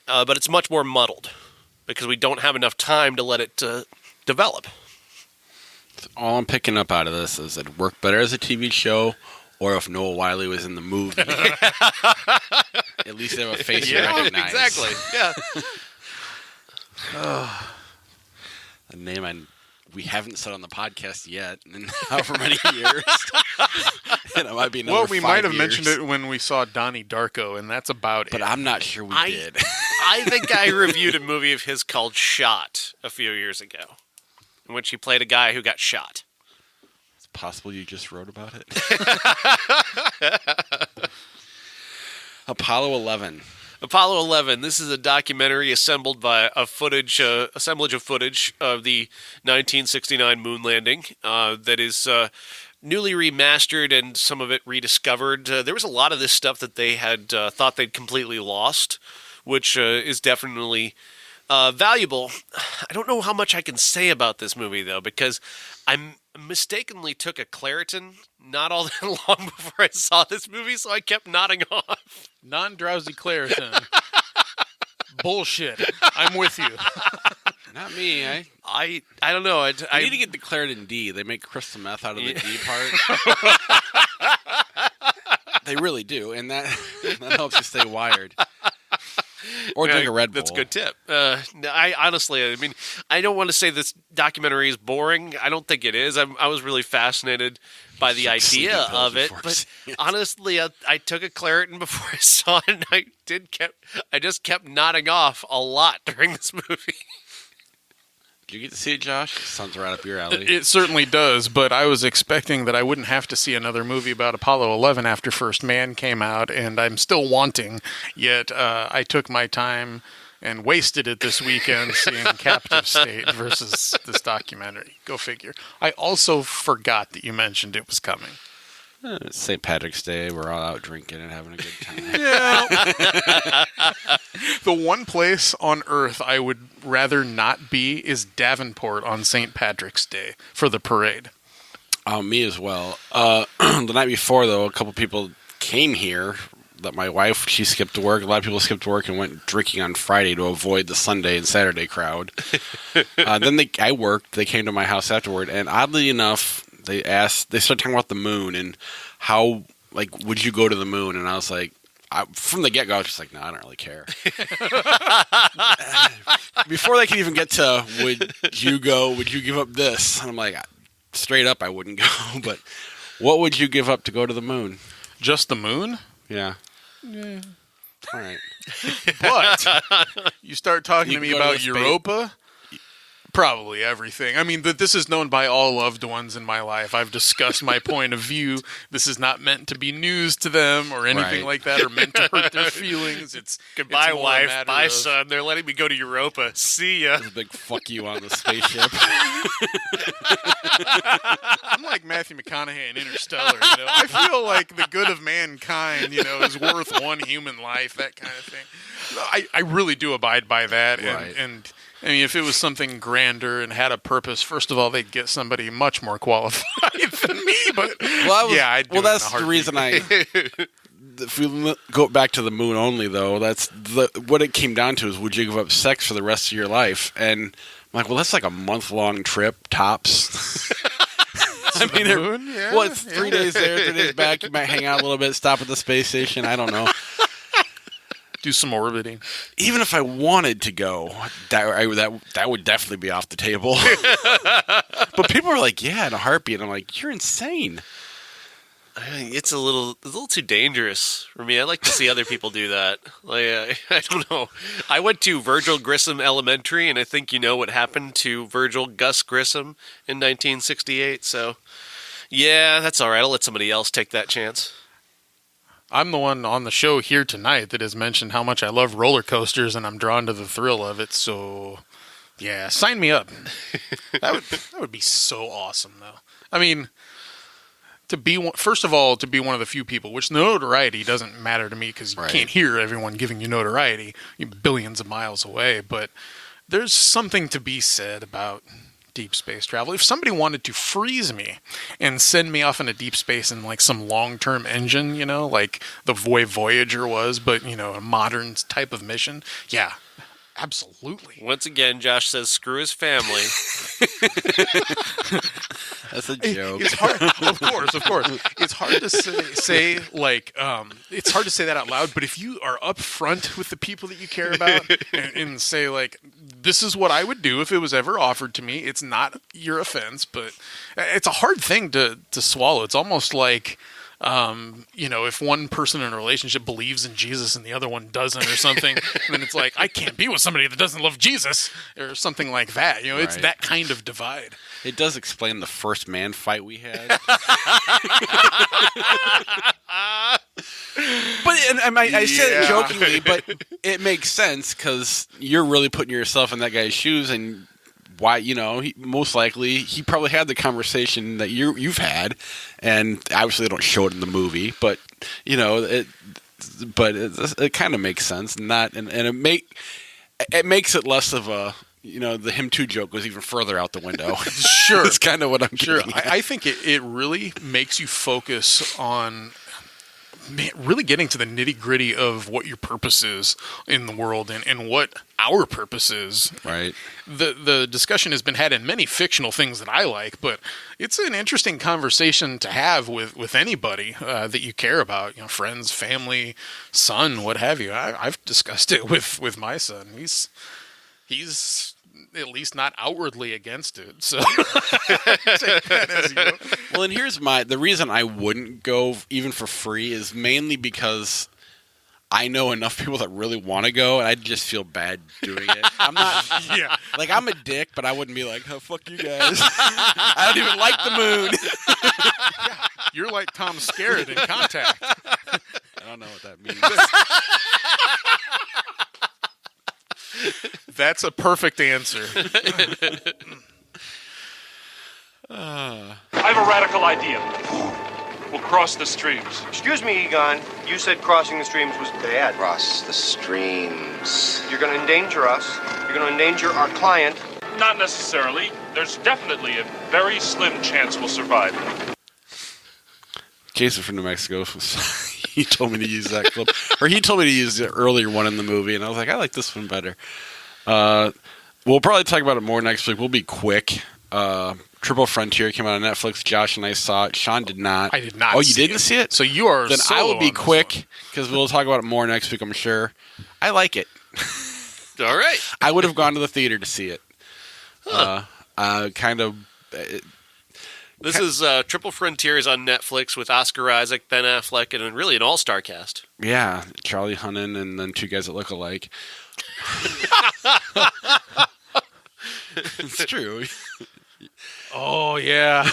[SPEAKER 1] But it's much more muddled because we don't have enough time to let it develop.
[SPEAKER 2] All I'm picking up out of this is it worked better as a TV show, or if Noah Wyle was in the movie. At least they have a face you recognize.
[SPEAKER 1] Exactly. Yeah.
[SPEAKER 2] A name we haven't said on the podcast yet in however many years. And it might be another 5
[SPEAKER 3] we might have
[SPEAKER 2] years.
[SPEAKER 3] mentioned it when we saw Donnie Darko, and that's about it.
[SPEAKER 2] But I'm not sure we did.
[SPEAKER 1] I think I reviewed a movie of his called Shot a few years ago, in which he played a guy who got shot.
[SPEAKER 2] It's possible you just wrote about it. Apollo 11.
[SPEAKER 1] Apollo 11. This is a documentary assembled by assemblage of footage of the 1969 moon landing that is newly remastered and some of it rediscovered. There was a lot of this stuff that they had thought they'd completely lost, which is definitely valuable. I don't know how much I can say about this movie, though, because I mistakenly took a Claritin not all that long before I saw this movie, so I kept nodding off.
[SPEAKER 3] Non-drowsy Claritin. Bullshit. I'm with you.
[SPEAKER 2] Not me.
[SPEAKER 1] I don't know.
[SPEAKER 2] I need to get declared in D. They make crystal meth out of the D part. They really do, and that helps you stay wired. Or drink a Red Bull.
[SPEAKER 1] That's a good tip. I honestly, I don't want to say this documentary is boring. I don't think it is. I was really fascinated by the idea of it. But honestly, I took a Claritin before I saw it, and I just kept nodding off a lot during this movie.
[SPEAKER 2] Did you get to see it, Josh? Sounds right up your alley.
[SPEAKER 3] It certainly does, but I was expecting that I wouldn't have to see another movie about Apollo 11 after First Man came out, and I'm still wanting, yet I took my time and wasted it this weekend seeing Captive State versus this documentary. Go figure. I also forgot that you mentioned it was coming.
[SPEAKER 2] It's St. Patrick's Day. We're all out drinking and having a good time.
[SPEAKER 3] The one place on Earth I would rather not be is Davenport on St. Patrick's Day for the parade.
[SPEAKER 2] Me as well. The night before, though, a couple people came here. That my wife, she skipped work. A lot of people skipped work and went drinking on Friday to avoid the Sunday and Saturday crowd. Then I worked. They came to my house afterward, and oddly enough, they started talking about the moon and how, would you go to the moon? And I was like, from the get-go, I was just like, no, I don't really care. Before they could even get to, would you go, would you give up this? And I'm like, straight up, I wouldn't go. But what would you give up to go to the moon?
[SPEAKER 3] Just the moon?
[SPEAKER 2] Yeah. All right.
[SPEAKER 3] But you start talking to me
[SPEAKER 2] go to
[SPEAKER 3] about
[SPEAKER 2] the space-
[SPEAKER 3] Europa? Probably everything. I mean, this is known by all loved ones in my life. I've discussed my point of view. This is not meant to be news to them or anything like that, or meant to hurt their feelings.
[SPEAKER 1] Goodbye,
[SPEAKER 3] more a
[SPEAKER 1] wife.
[SPEAKER 3] matter
[SPEAKER 1] Bye,
[SPEAKER 3] of-
[SPEAKER 1] son. They're letting me go to Europa. See ya.
[SPEAKER 2] There's a big fuck you on the spaceship.
[SPEAKER 3] I'm like Matthew McConaughey in Interstellar. I feel like the good of mankind, is worth one human life. That kind of thing. I really do abide by that,
[SPEAKER 2] Right.
[SPEAKER 3] and I mean, if it was something grander and had a purpose, first of all, they'd get somebody much more qualified than me. But I'd do it in a
[SPEAKER 2] that's the
[SPEAKER 3] heartbeat.
[SPEAKER 2] reason if we go back to the moon only, though, that's what it came down to is, would you give up sex for the rest of your life? And I'm like, well, that's like a month-long trip, tops.
[SPEAKER 3] Moon? Yeah,
[SPEAKER 2] it's 3 days there, 3 days back. You might hang out a little bit, stop at the space station. I don't know.
[SPEAKER 3] Do some orbiting.
[SPEAKER 2] Even if I wanted to go, that would definitely be off the table. But people are like, yeah, in a heartbeat. I'm like, you're insane.
[SPEAKER 1] It's a little too dangerous for me. I like to see other people do that. I don't know. I went to Virgil Grissom Elementary, and I think you know what happened to Virgil Gus Grissom in 1968. So, yeah, that's all right. I'll let somebody else take that chance.
[SPEAKER 3] I'm the one on the show here tonight that has mentioned how much I love roller coasters and I'm drawn to the thrill of it. So, yeah, sign me up. That would be so awesome, though. I mean, first of all, to be one of the few people, which notoriety doesn't matter to me because you can't hear everyone giving you notoriety. You're billions of miles away, but there's something to be said about deep space travel. If somebody wanted to freeze me and send me off into deep space in like some long-term engine, like the way Voyager was, but a modern type of mission, yeah, absolutely.
[SPEAKER 1] Once again, Josh says screw his family.
[SPEAKER 2] That's a joke.
[SPEAKER 3] It's hard, of course. It's hard to say it's hard to say that out loud. But if you are upfront with the people that you care about and say like, this is what I would do if it was ever offered to me. It's not your offense, but it's a hard thing to swallow. It's almost like, if one person in a relationship believes in Jesus and the other one doesn't or something, then it's like, I can't be with somebody that doesn't love Jesus or something like that. It's that kind of divide.
[SPEAKER 2] It does explain the first man fight we had. But I said it jokingly, but it makes sense because you're really putting yourself in that guy's shoes, and why, most likely he probably had the conversation that you've had, and obviously they don't show it in the movie, but it kind of makes sense, and it makes it less of a. The him too joke goes even further out the window.
[SPEAKER 3] Sure.
[SPEAKER 2] That's kind of what I'm
[SPEAKER 3] getting at. I think it really makes you focus on really getting to the nitty-gritty of what your purpose is in the world and what our purpose is.
[SPEAKER 2] Right.
[SPEAKER 3] The discussion has been had in many fictional things that I like, but it's an interesting conversation to have with anybody that you care about, friends, family, son, what have you. I've discussed it with my son. He's at least not outwardly against it. So,
[SPEAKER 2] well, and here's the reason I wouldn't go even for free is mainly because I know enough people that really want to go, and I just feel bad doing it. I'm not, I'm a dick, but I wouldn't be like, oh, fuck you guys. I don't even like the moon.
[SPEAKER 3] You're like Tom Skerritt in Contact.
[SPEAKER 2] I don't know what that means.
[SPEAKER 3] That's a perfect answer.
[SPEAKER 7] I have a radical idea. We'll cross the streams.
[SPEAKER 8] Excuse me, Egon. You said crossing the streams was bad.
[SPEAKER 4] Cross the streams.
[SPEAKER 8] You're going to endanger us. You're going to endanger our client.
[SPEAKER 7] Not necessarily. There's definitely a very slim chance we'll survive.
[SPEAKER 2] Jason from New Mexico, he told me to use that clip. Or he told me to use the earlier one in the movie, and I was like, I like this one better. We'll probably talk about it more next week. We'll be quick. Triple Frontier came out on Netflix. Josh and I saw it. Sean did not.
[SPEAKER 3] I did not.
[SPEAKER 2] Oh, you didn't see it?
[SPEAKER 3] So you are.
[SPEAKER 2] Then I will be quick because we'll talk about it more next week, I'm sure. I like it.
[SPEAKER 1] All right.
[SPEAKER 2] I would have gone to the theater to see it.
[SPEAKER 1] This is Triple Frontiers on Netflix with Oscar Isaac, Ben Affleck, and really an all-star cast.
[SPEAKER 2] Yeah, Charlie Hunnam and then two guys that look alike. It's true.
[SPEAKER 3] Oh yeah.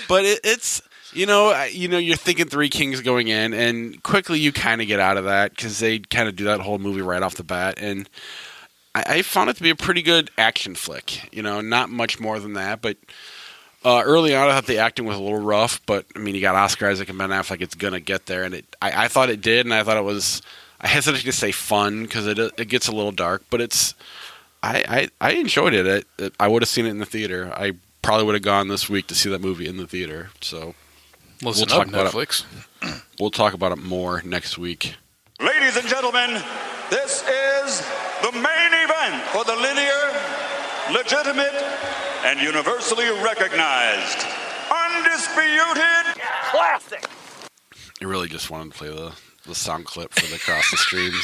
[SPEAKER 2] But it's you're thinking Three Kings going in, and quickly you kind of get out of that because they kind of do that whole movie right off the bat, and I found it to be a pretty good action flick. Not much more than that, but early on I thought the acting was a little rough, but I mean you got Oscar Isaac and Ben Affleck, it's gonna get there, and I thought it did, and I thought it was. I hesitate to say fun because it gets a little dark, but it's. I enjoyed it. I would have seen it in the theater. I probably would have gone this week to see that movie in the theater. So
[SPEAKER 3] we'll talk about Netflix.
[SPEAKER 2] We'll talk about it more next week.
[SPEAKER 9] Ladies and gentlemen, this is the main event for the linear, legitimate, and universally recognized, undisputed classic.
[SPEAKER 2] I really just wanted to play the sound clip for the Cross the Streams.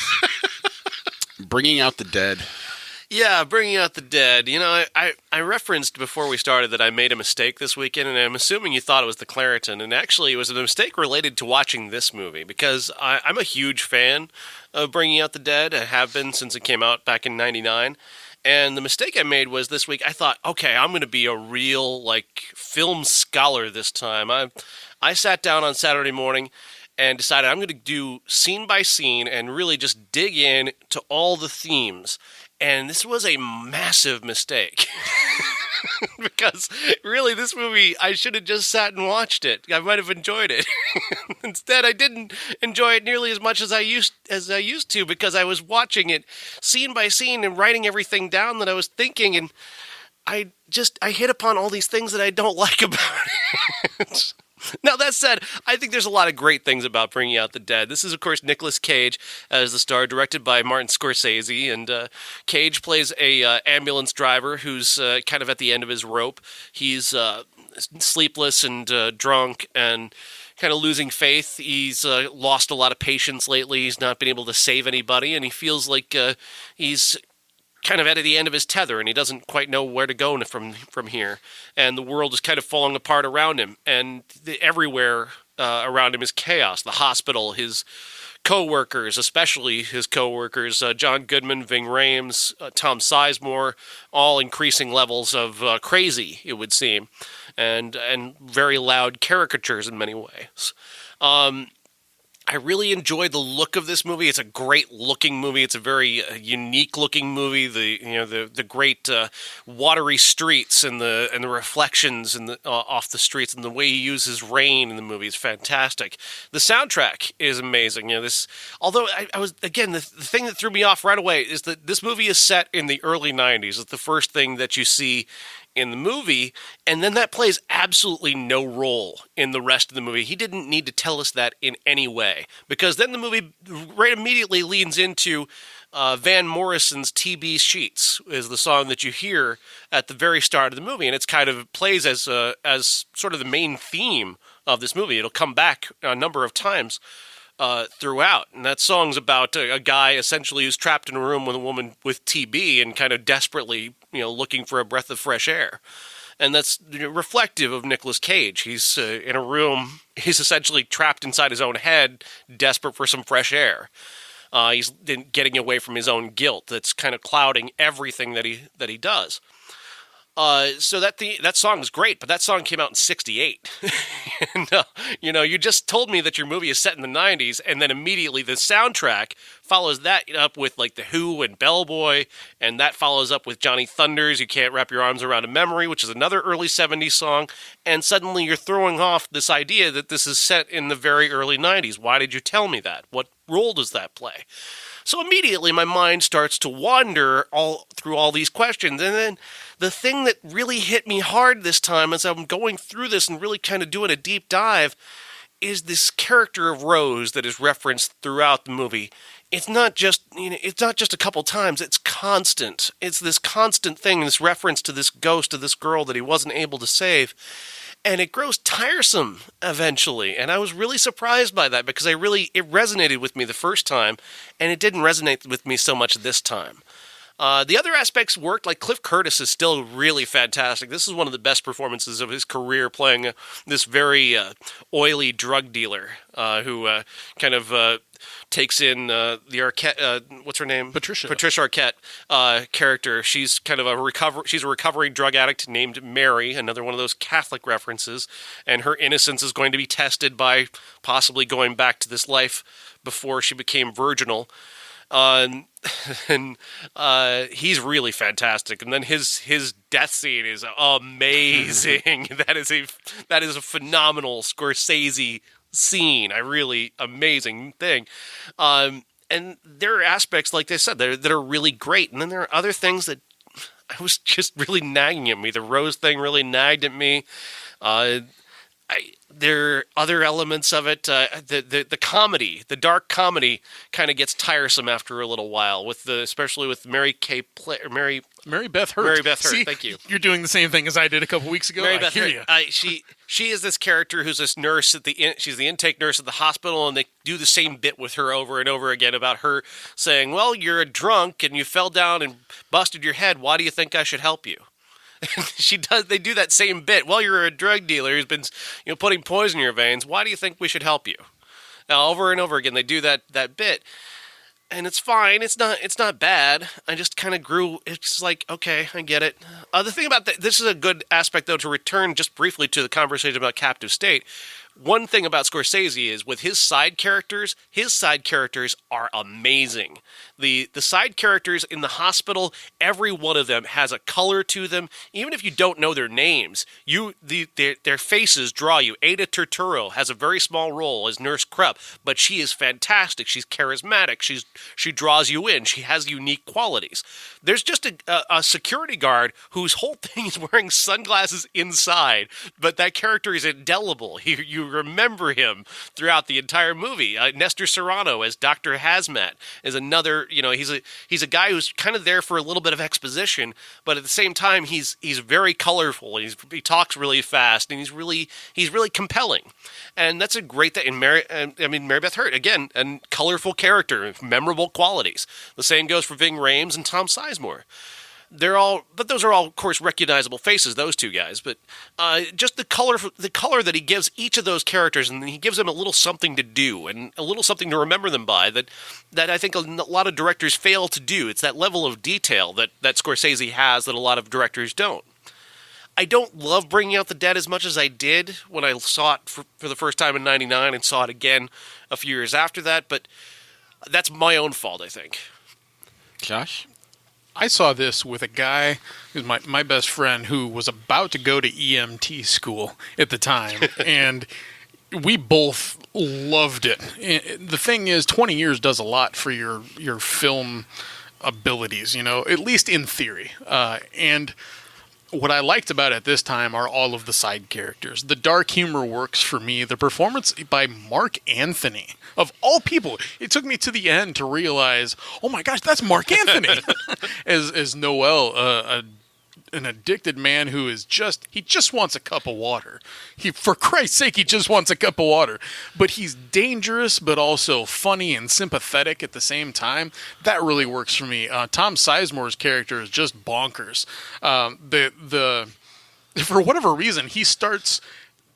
[SPEAKER 2] Bringing Out the Dead.
[SPEAKER 1] Yeah, Bringing Out the Dead. I referenced before we started that I made a mistake this weekend, and I'm assuming you thought it was the Claritin, and actually it was a mistake related to watching this movie, because I'm a huge fan of Bringing Out the Dead. I have been since it came out back in '99, And the mistake I made was this week I thought, okay, I'm going to be a real film scholar this time. I sat down on Saturday morning and decided I'm going to do scene by scene and really just dig in to all the themes. And this was a massive mistake. Because really, this movie, I should have just sat and watched it. I might have enjoyed it. Instead, I didn't enjoy it nearly as much as I used to, because I was watching it scene by scene and writing everything down that I was thinking, and I hit upon all these things that I don't like about it. Now, that said, I think there's a lot of great things about Bringing Out the Dead. This is, of course, Nicolas Cage as the star, directed by Martin Scorsese, and Cage plays a ambulance driver who's kind of at the end of his rope. He's sleepless and drunk and kind of losing faith. He's lost a lot of patience lately. He's not been able to save anybody, and he feels like he's kind of at the end of his tether, and he doesn't quite know where to go from here. And the world is kind of falling apart around him, and everywhere around him is chaos. The hospital, his co-workers, especially his co-workers, John Goodman, Ving Rhames, Tom Sizemore, all increasing levels of crazy, it would seem, and very loud caricatures in many ways. I really enjoyed the look of this movie. It's a great looking movie. It's a very unique looking movie. The great watery streets and the reflections and off the streets, and the way he uses rain in the movie is fantastic. The soundtrack is amazing. Although I was, again, the thing that threw me off right away is that this movie is set in the early 90s. It's the first thing that you see in the movie, and then that plays absolutely no role in the rest of the movie. He didn't need to tell us that in any way, because then the movie right immediately leans into Van Morrison's TB Sheets is the song that you hear at the very start of the movie, and it's kind of plays as sort of the main theme of this movie. It'll come back a number of times throughout, and that song's about a guy essentially who's trapped in a room with a woman with TB and kind of desperately looking for a breath of fresh air. And that's reflective of Nicolas Cage. He's in a room, he's essentially trapped inside his own head, desperate for some fresh air. He's getting away from his own guilt that's kind of clouding everything that he does. So that song is great, but that song came out in '68. And, you just told me that your movie is set in the '90s, and then immediately the soundtrack follows that up with The Who and Bellboy, and that follows up with Johnny Thunders' "You Can't Wrap Your Arms Around a Memory," which is another early '70s song, and suddenly you're throwing off this idea that this is set in the very early '90s. Why did you tell me that? What role does that play? So immediately my mind starts to wander all through all these questions. And then the thing that really hit me hard this time as I'm going through this and really kind of doing a deep dive is this character of Rose that is referenced throughout the movie. It's not just a couple times, it's constant. It's this constant thing, this reference to this ghost of this girl that he wasn't able to save. And it grows tiresome eventually, and I was really surprised by that because it resonated with me the first time, and it didn't resonate with me so much this time. The other aspects worked, like Cliff Curtis is still really fantastic. This is one of the best performances of his career, playing this very oily drug dealer who kind of takes in the Arquette, what's her name? Patricia Arquette character. She's kind of a recovering drug addict named Mary, another one of those Catholic references, and her innocence is going to be tested by possibly going back to this life before she became virginal. And he's really fantastic. And then his death scene is amazing. That is a phenomenal Scorsese scene. Amazing thing. And there are aspects, like I said, that are really great. And then there are other things that I was just really nagging at me. The Rose thing really nagged at me. There are other elements of it. The comedy, the dark comedy, kind of gets tiresome after a little while. Especially with Mary Beth Hurt.
[SPEAKER 3] See,
[SPEAKER 1] thank you.
[SPEAKER 3] You're doing the same thing as I did a couple weeks ago.
[SPEAKER 1] Mary Beth Hurt. She is this character who's this nurse she's the intake nurse at the hospital, and they do the same bit with her over and over again about her saying, "Well, you're a drunk and you fell down and busted your head. Why do you think I should help you?" They do that same bit. "Well, you're a drug dealer who's been, putting poison in your veins. Why do you think we should help you?" Now, over and over again, they do that bit. and it's fine. It's not bad. I just kind of grew. It's like, okay, I get it. The thing about this is a good aspect, though, to return just briefly to the conversation about Captive State. One thing about Scorsese is with his side characters are amazing. The side characters in the hospital, every one of them has a color to them. Even if you don't know their names, their faces draw you. Ada Turturro has a very small role as Nurse Krupp, but she is fantastic. She's charismatic. She draws you in. She has unique qualities. There's just a security guard whose whole thing is wearing sunglasses inside, but that character is indelible. You remember him throughout the entire movie. Nestor Serrano as Dr. Hazmat is another. He's a guy who's kind of there for a little bit of exposition, but at the same time he's very colorful. He talks really fast, and he's really compelling, and that's a great thing. And Mary Beth Hurt again, a colorful character, memorable qualities. The same goes for Ving Rhames and Tom Sizemore. But those are all, of course, recognizable faces, those two guys. But just the color that he gives each of those characters, and he gives them a little something to do and a little something to remember them by that I think a lot of directors fail to do. It's that level of detail that Scorsese has that a lot of directors don't. I don't love Bringing Out the Dead as much as I did when I saw it for the first time in '99 and saw it again a few years after that, but that's my own fault, I think.
[SPEAKER 2] Josh?
[SPEAKER 3] I saw this with a guy who's my best friend who was about to go to EMT school at the time, and we both loved it. And the thing is, 20 years does a lot for your film abilities, at least in theory. And what I liked about it this time are all of the side characters. The dark humor works for me. The performance by Mark Anthony, of all people, it took me to the end to realize, oh my gosh, that's Mark Anthony as Noel, an addicted man who is he just wants a cup of water. For Christ's sake, he just wants a cup of water. But he's dangerous, but also funny and sympathetic at the same time. That really works for me. Tom Sizemore's character is just bonkers. For whatever reason, he starts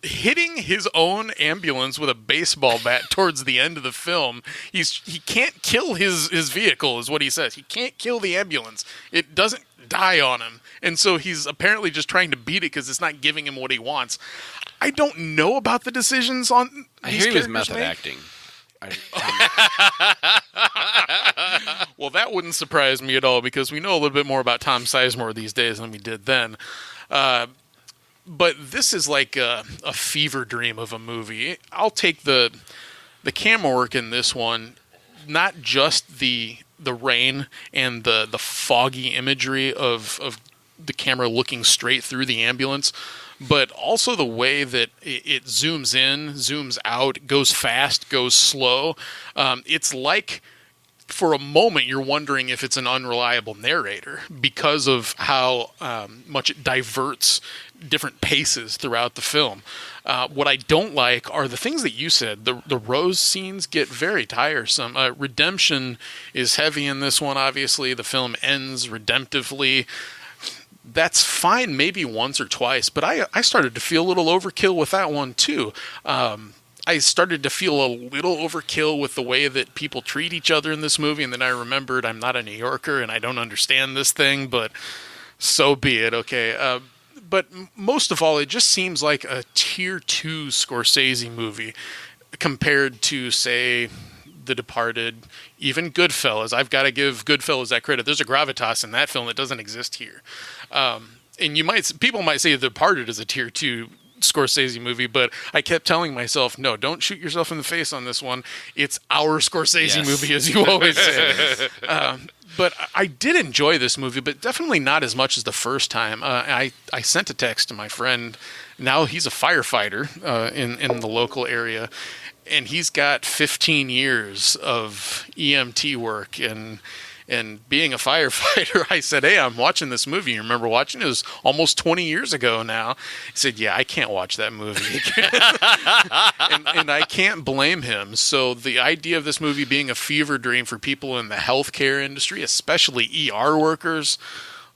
[SPEAKER 3] hitting his own ambulance with a baseball bat towards the end of the film. He can't kill his vehicle, is what he says. He can't kill the ambulance. It doesn't die on him. And so he's apparently just trying to beat it because it's not giving him what he wants. I don't know about the decisions on
[SPEAKER 2] I
[SPEAKER 3] these
[SPEAKER 2] hear he was
[SPEAKER 3] characters
[SPEAKER 2] method
[SPEAKER 3] made.
[SPEAKER 2] acting.
[SPEAKER 3] Well, that wouldn't surprise me at all because we know a little bit more about Tom Sizemore these days than we did then. But this is like a fever dream of a movie. I'll take the camera work in this one, not just the rain and the foggy imagery of the camera looking straight through the ambulance, but also the way that it zooms in, zooms out, goes fast, goes slow. It's like, for a moment, you're wondering if it's an unreliable narrator because of how much it diverts different paces throughout the film. What I don't like are the things that you said. The Rose scenes get very tiresome. Redemption is heavy in this one, obviously. The film ends redemptively. That's fine maybe once or twice, but I started to feel a little overkill with that one too. I started to feel a little overkill with the way that people treat each other in this movie, and then I remembered I'm not a New Yorker and I don't understand this thing, but so be it, okay? But most of all, it just seems like a Tier 2 Scorsese movie compared to, say, The Departed, even Goodfellas. I've got to give Goodfellas that credit. There's a gravitas in that film that doesn't exist here. And people might say The Departed is a Tier 2 Scorsese movie, but I kept telling myself, no, don't shoot yourself in the face on this one. It's our Scorsese movie, as you always say. But I did enjoy this movie, but definitely not as much as the first time. I sent a text to my friend. Now he's a firefighter in the local area, and he's got 15 years of EMT work and being a firefighter. I said, hey, I'm watching this movie. You remember watching it? It was almost 20 years ago now. He said, yeah, I can't watch that movie. and I can't blame him. So the idea of this movie being a fever dream for people in the healthcare industry, especially ER workers,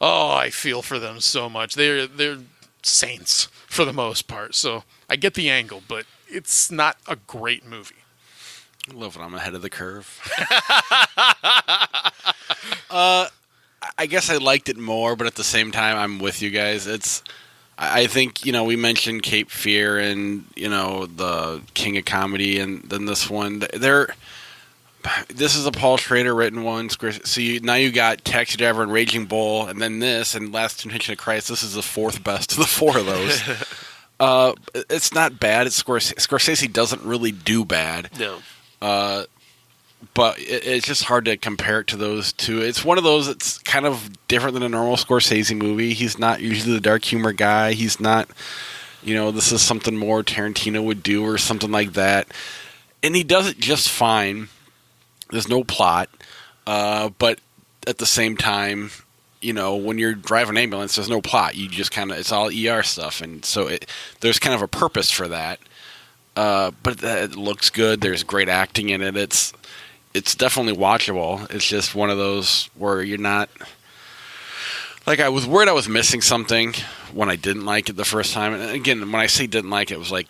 [SPEAKER 3] oh, I feel for them so much. They're saints for the most part. So I get the angle, but it's not a great movie.
[SPEAKER 2] I love when I'm ahead of the curve. I guess I liked it more, but at the same time, I'm with you guys. I think, we mentioned Cape Fear and, the King of Comedy, and then this one. This is a Paul Schrader written one. So now you got Taxi Driver and Raging Bull, and then this, and Last Temptation of Christ. This is the fourth best of the four of those. It's not bad. Scorsese doesn't really do bad.
[SPEAKER 1] No.
[SPEAKER 2] But it's just hard to compare it to those two. It's one of those that's kind of different than a normal Scorsese movie. He's not usually the dark humor guy. He's not, this is something more Tarantino would do or something like that. And he does it just fine. There's no plot. But at the same time, when you're driving an ambulance, there's no plot. You just it's all ER stuff. And so there's kind of a purpose for that. But it looks good. There's great acting in it. It's definitely watchable. It's just one of those where you're not... Like, I was worried I was missing something when I didn't like it the first time. And again, when I say didn't like it, it was like,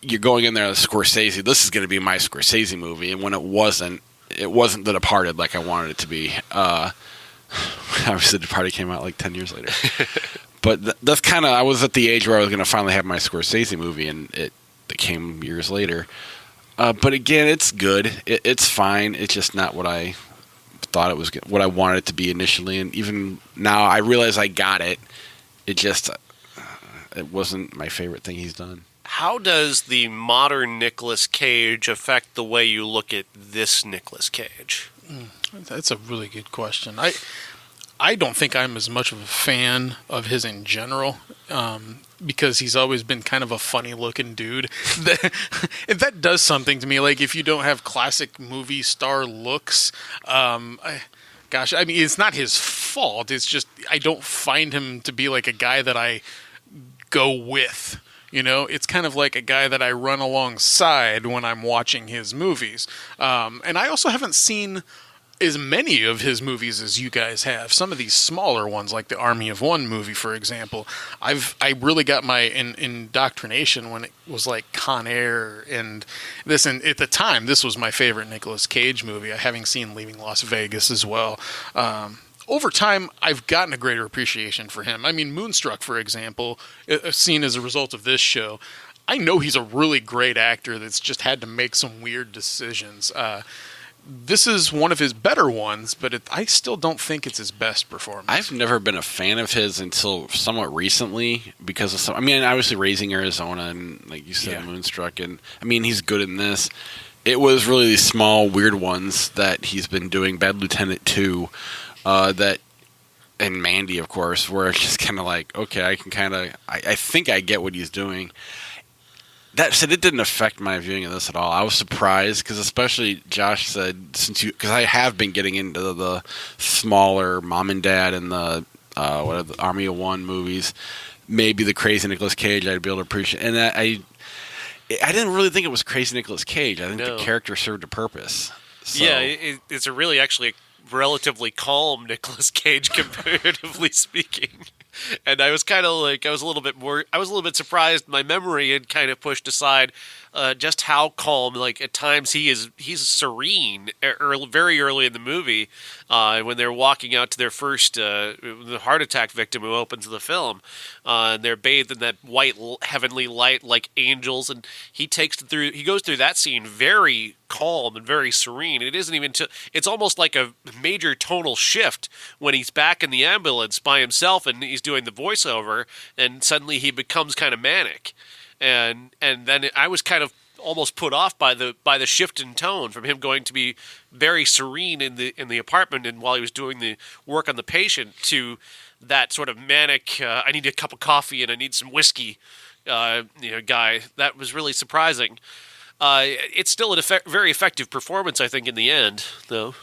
[SPEAKER 2] you're going in there as Scorsese. This is going to be my Scorsese movie. And when it wasn't The Departed like I wanted it to be. Obviously, The Departed came out like 10 years later. But that's kind of... I was at the age where I was going to finally have my Scorsese movie, and it came years later. But again, it's good. It's fine. It's just not what I thought it was, what I wanted it to be initially. And even now, I realize I got it. It just, it wasn't my favorite thing he's done.
[SPEAKER 1] How does the modern Nicolas Cage affect the way you look at this Nicolas Cage?
[SPEAKER 3] That's a really good question. I don't think I'm as much of a fan of his in general, because he's always been kind of a funny-looking dude. That does something to me. Like, if you don't have classic movie star looks, it's not his fault. It's just I don't find him to be like a guy that I go with. It's kind of like a guy that I run alongside when I'm watching his movies. And I also haven't seen as many of his movies as you guys have. Some of these smaller ones, like the Army of One movie, for example, I really got my indoctrination when it was like Con Air and this. And at the time, this was my favorite Nicolas Cage movie. Having seen Leaving Las Vegas as well. Over time, I've gotten a greater appreciation for him. I mean, Moonstruck, for example, seen as a result of this show, I know he's a really great actor that's just had to make some weird decisions. This is one of his better ones, but I still don't think it's his best performance.
[SPEAKER 2] I've never been a fan of his until somewhat recently because of obviously Raising Arizona and, like you said, Moonstruck. And, he's good in this. It was really these small, weird ones that he's been doing. Bad Lieutenant 2, and Mandy, of course, where it's just kind of like, okay, I can I think I get what he's doing. That said, it didn't affect my viewing of this at all. I was surprised because, especially Josh said, because I have been getting into the smaller Mom and Dad and the Army of One movies, maybe the crazy Nicolas Cage I'd be able to appreciate. And I didn't really think it was crazy Nicolas Cage. I think the character served a purpose. So.
[SPEAKER 1] Yeah, it's a really actually relatively calm Nicolas Cage comparatively speaking. And I was kind of like, I was a little bit surprised. My memory had kind of pushed aside just how calm, like at times he's serene very early in the movie when they're walking out to their first the heart attack victim who opens the film. And they're bathed in that white heavenly light like angels. And he goes through that scene very calm and very serene. It isn't even it's almost like a major tonal shift when he's back in the ambulance by himself and he's doing the voiceover, and suddenly he becomes kind of manic. And then I was kind of almost put off by the shift in tone from him going to be very serene in the apartment and while he was doing the work on the patient to that sort of manic, I need a cup of coffee and I need some whiskey, guy. That was really surprising. It's still a very effective performance, I think, in the end, though.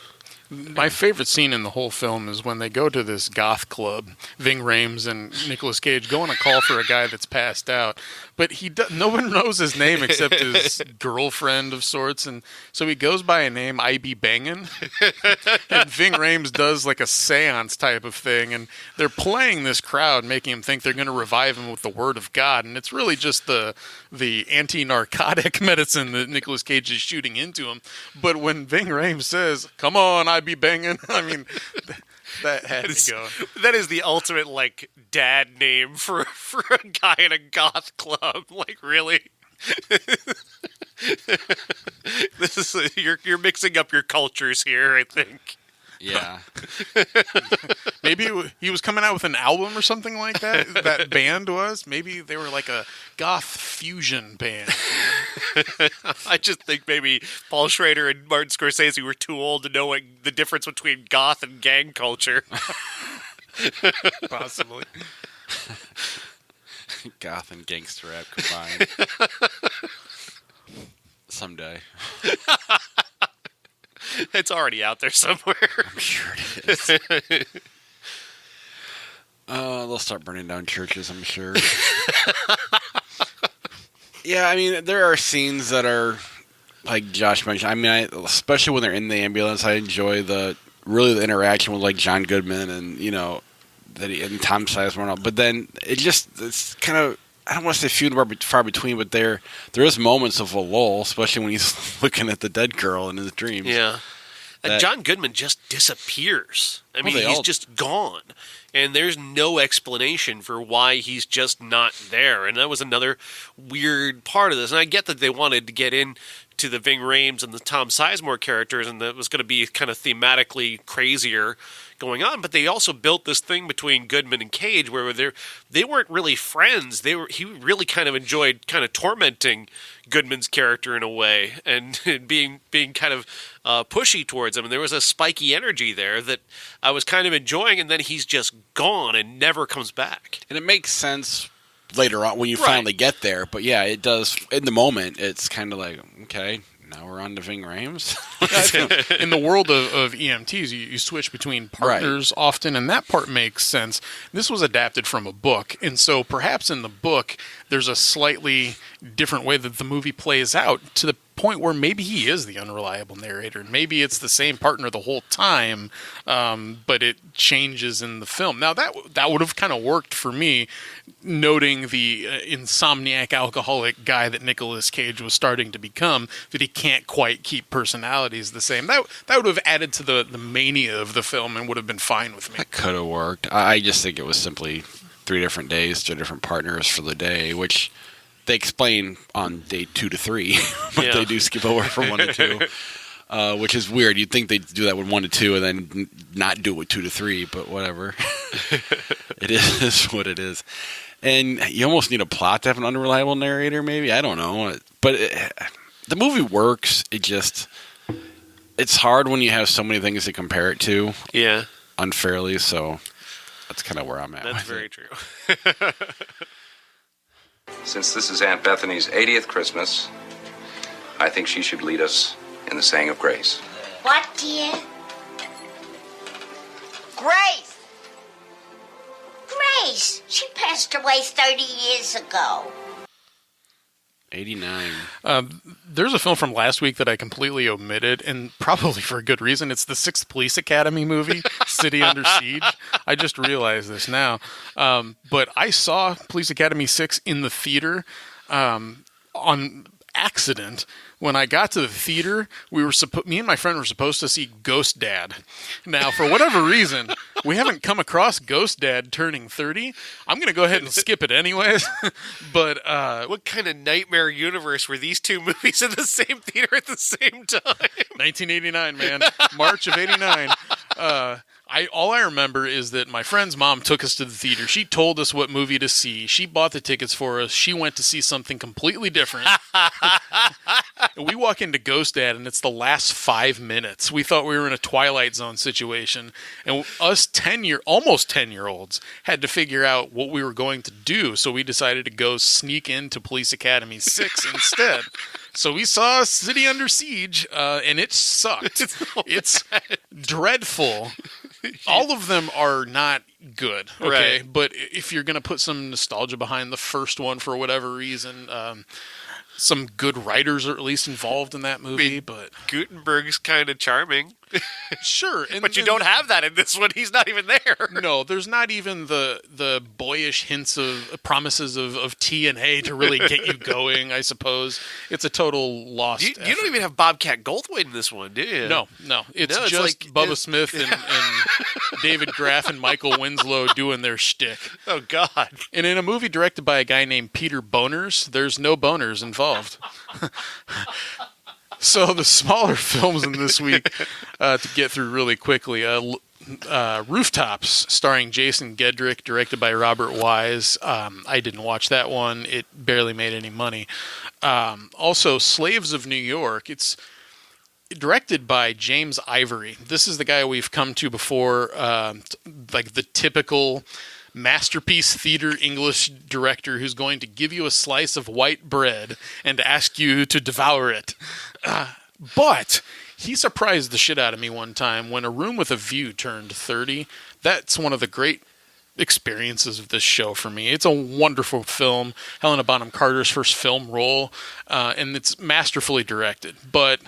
[SPEAKER 3] My favorite scene in the whole film is when they go to this goth club. Ving Rhames and Nicolas Cage go on a call for a guy that's passed out. but no one knows his name except his girlfriend of sorts, and so he goes by a name, I be bangin'. And Ving Rhames does like a seance type of thing, and they're playing this crowd, making him think they're going to revive him with the word of God, and it's really just the anti-narcotic medicine that Nicolas Cage is shooting into him. But when Ving Rhames says, "Come on, I be bangin'," I mean, that had me going.
[SPEAKER 1] That is the ultimate like dad name for a guy in a goth club. Like, really? This is you're mixing up your cultures here, I think.
[SPEAKER 2] Yeah.
[SPEAKER 3] Maybe he was coming out with an album or something like that. That band was. Maybe they were like a goth fusion band.
[SPEAKER 1] I just think maybe Paul Schrader and Martin Scorsese were too old to know what the difference between goth and gang culture.
[SPEAKER 3] Possibly.
[SPEAKER 2] Goth and gangster rap combined. Someday.
[SPEAKER 1] It's already out there somewhere.
[SPEAKER 2] I'm sure it is. They'll start burning down churches, I'm sure. Yeah, I mean, there are scenes that are, like Josh mentioned, I mean, especially when they're in the ambulance, I enjoy the interaction with, like, John Goodman and, you know, and Tom Sizemore and all. But then it's kind of, I don't want to say few and far between, but there is moments of a lull, especially when he's looking at the dead girl in his dreams.
[SPEAKER 1] Yeah. And John Goodman just disappears. I mean, he's just gone. And there's no explanation for why he's just not there. And that was another weird part of this. And I get that they wanted to get into the Ving Rhames and the Tom Sizemore characters, and that was going to be kind of thematically crazier going on, but they also built this thing between Goodman and Cage where they weren't really friends. He really kind of enjoyed kind of tormenting Goodman's character in a way, and being kind of pushy towards him. And there was a spiky energy there that I was kind of enjoying, and then he's just gone and never comes back.
[SPEAKER 2] And it makes sense later on when you finally get there, but yeah, it does. In the moment, it's kind of like, okay, now we're on to Ving Rhames.
[SPEAKER 3] In the world of EMTs, you switch between partners often, and that part makes sense. This was adapted from a book, and so perhaps in the book, there's a slightly different way that the movie plays out to the point where maybe he is the unreliable narrator, and maybe it's the same partner the whole time, but it changes in the film. Now, that would have kind of worked for me, noting the insomniac alcoholic guy that Nicolas Cage was starting to become, that he can't quite keep personalities the same. That would have added to the mania of the film and would have been fine with me.
[SPEAKER 2] That could have worked. I just think it was simply 3 different days, 2 different partners for the day, which they explain on day 2 to 3, but they do skip over from 1 to 2, which is weird. You'd think they'd do that with 1 to 2 and then not do it with 2 to 3, but whatever. It is what it is. And you almost need a plot to have an unreliable narrator, maybe. I don't know. But the movie works. It's hard when you have so many things to compare it to.
[SPEAKER 1] Yeah.
[SPEAKER 2] Unfairly, so that's kind of where I'm at.
[SPEAKER 1] That's very true.
[SPEAKER 4] Since this is Aunt Bethany's 80th Christmas, I think she should lead us in the saying of grace.
[SPEAKER 10] What, dear? Grace! Grace! She passed away 30 years ago.
[SPEAKER 2] 89.
[SPEAKER 3] There's a film from last week that I completely omitted, and probably for a good reason. It's the 6th Police Academy movie, City Under Siege. I just realized this now. But I saw Police Academy 6 in the theater on accident. When I got to the theater, me and my friend were supposed to see Ghost Dad. Now, for whatever reason, we haven't come across Ghost Dad turning 30. I'm going to go ahead and skip it anyways. But
[SPEAKER 1] what kind of nightmare universe were these two movies in the same theater at the same time?
[SPEAKER 3] 1989, man. March of 89. All I remember is that my friend's mom took us to the theater. She told us what movie to see. She bought the tickets for us. She went to see something completely different. And we walk into Ghost Dad, and it's the last 5 minutes. We thought we were in a Twilight Zone situation. And us almost 10-year-olds had to figure out what we were going to do. So we decided to go sneak into Police Academy 6 instead. So we saw City Under Siege, and it sucked. It's dreadful. All of them are not good, okay?
[SPEAKER 1] Right.
[SPEAKER 3] But if you're going to put some nostalgia behind the first one for whatever reason, some good writers are at least involved in that movie, but
[SPEAKER 1] Gutenberg's kind of charming.
[SPEAKER 3] sure.
[SPEAKER 1] But you don't have that in this one. He's not even there.
[SPEAKER 3] No, there's not even the boyish hints of promises of TNA to really get you going, I suppose. It's a total lost
[SPEAKER 1] You don't even have Bobcat Goldthwait in this one, do you?
[SPEAKER 3] No. It's just
[SPEAKER 1] like
[SPEAKER 3] Bubba Smith and David Graff and Michael Winslow doing their shtick.
[SPEAKER 1] Oh, God.
[SPEAKER 3] And in a movie directed by a guy named Peter Boners, there's no boners involved. So the smaller films in this week to get through really quickly. Rooftops, starring Jason Gedrick, directed by Robert Wise. I didn't watch that one. It barely made any money. Also, Slaves of New York. It's directed by James Ivory. This is the guy we've come to before, like the typical masterpiece theater English director who's going to give you a slice of white bread and ask you to devour it. But he surprised the shit out of me one time when A Room with a View turned 30. That's one of the great experiences of this show for me. It's a wonderful film. Helena Bonham Carter's first film role, and it's masterfully directed. But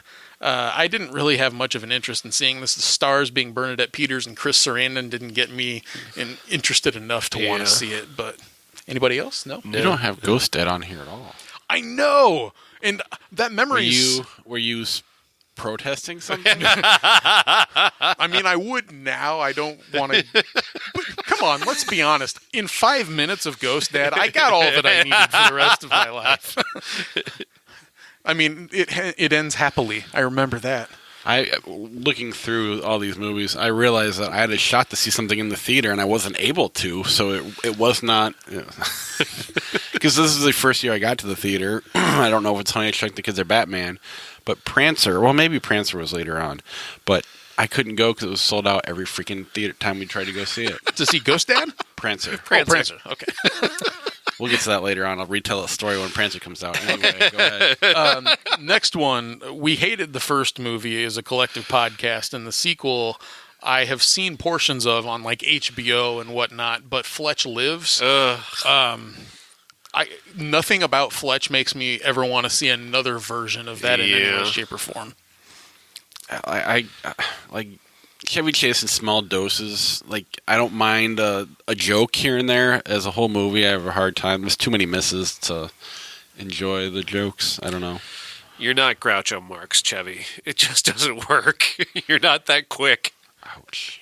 [SPEAKER 3] I didn't really have much of an interest in seeing this. The stars being Bernadette Peters and Chris Sarandon didn't get me interested enough to want to see it. But anybody else? No?
[SPEAKER 2] You don't have Ghost Dad on here at all.
[SPEAKER 3] I know! And that memory...
[SPEAKER 2] Were you protesting something?
[SPEAKER 3] I mean, I would now. I don't want to... But come on, let's be honest. In 5 minutes of Ghost Dad, I got all that I needed for the rest of my life. I mean, it ends happily. I remember that.
[SPEAKER 2] Looking through all these movies, I realized that I had a shot to see something in the theater, and I wasn't able to, so it was not... Because this is the first year I got to the theater. I don't know if it's Honey, I Shrunk the Kids or Batman, but Prancer... Well, maybe Prancer was later on, but I couldn't go because it was sold out every freaking theater time we tried to go see it.
[SPEAKER 3] To see Ghost Dad?
[SPEAKER 2] Prancer.
[SPEAKER 3] Oh, Prancer. Okay.
[SPEAKER 2] We'll get to that later on. I'll retell a story when Prancer comes out. Anyway, go ahead.
[SPEAKER 3] Next one. We hated the first movie as a collective podcast, and the sequel I have seen portions of on like HBO and whatnot, but Fletch Lives. Nothing about Fletch makes me ever want to see another version of that in any way, shape, or form.
[SPEAKER 2] I like Chevy Chase in small doses. Like, I don't mind a joke here and there. As a whole movie, I have a hard time. There's too many misses to enjoy the jokes. I don't know.
[SPEAKER 1] You're not Groucho Marx, Chevy. It just doesn't work. You're not that quick.
[SPEAKER 2] Ouch.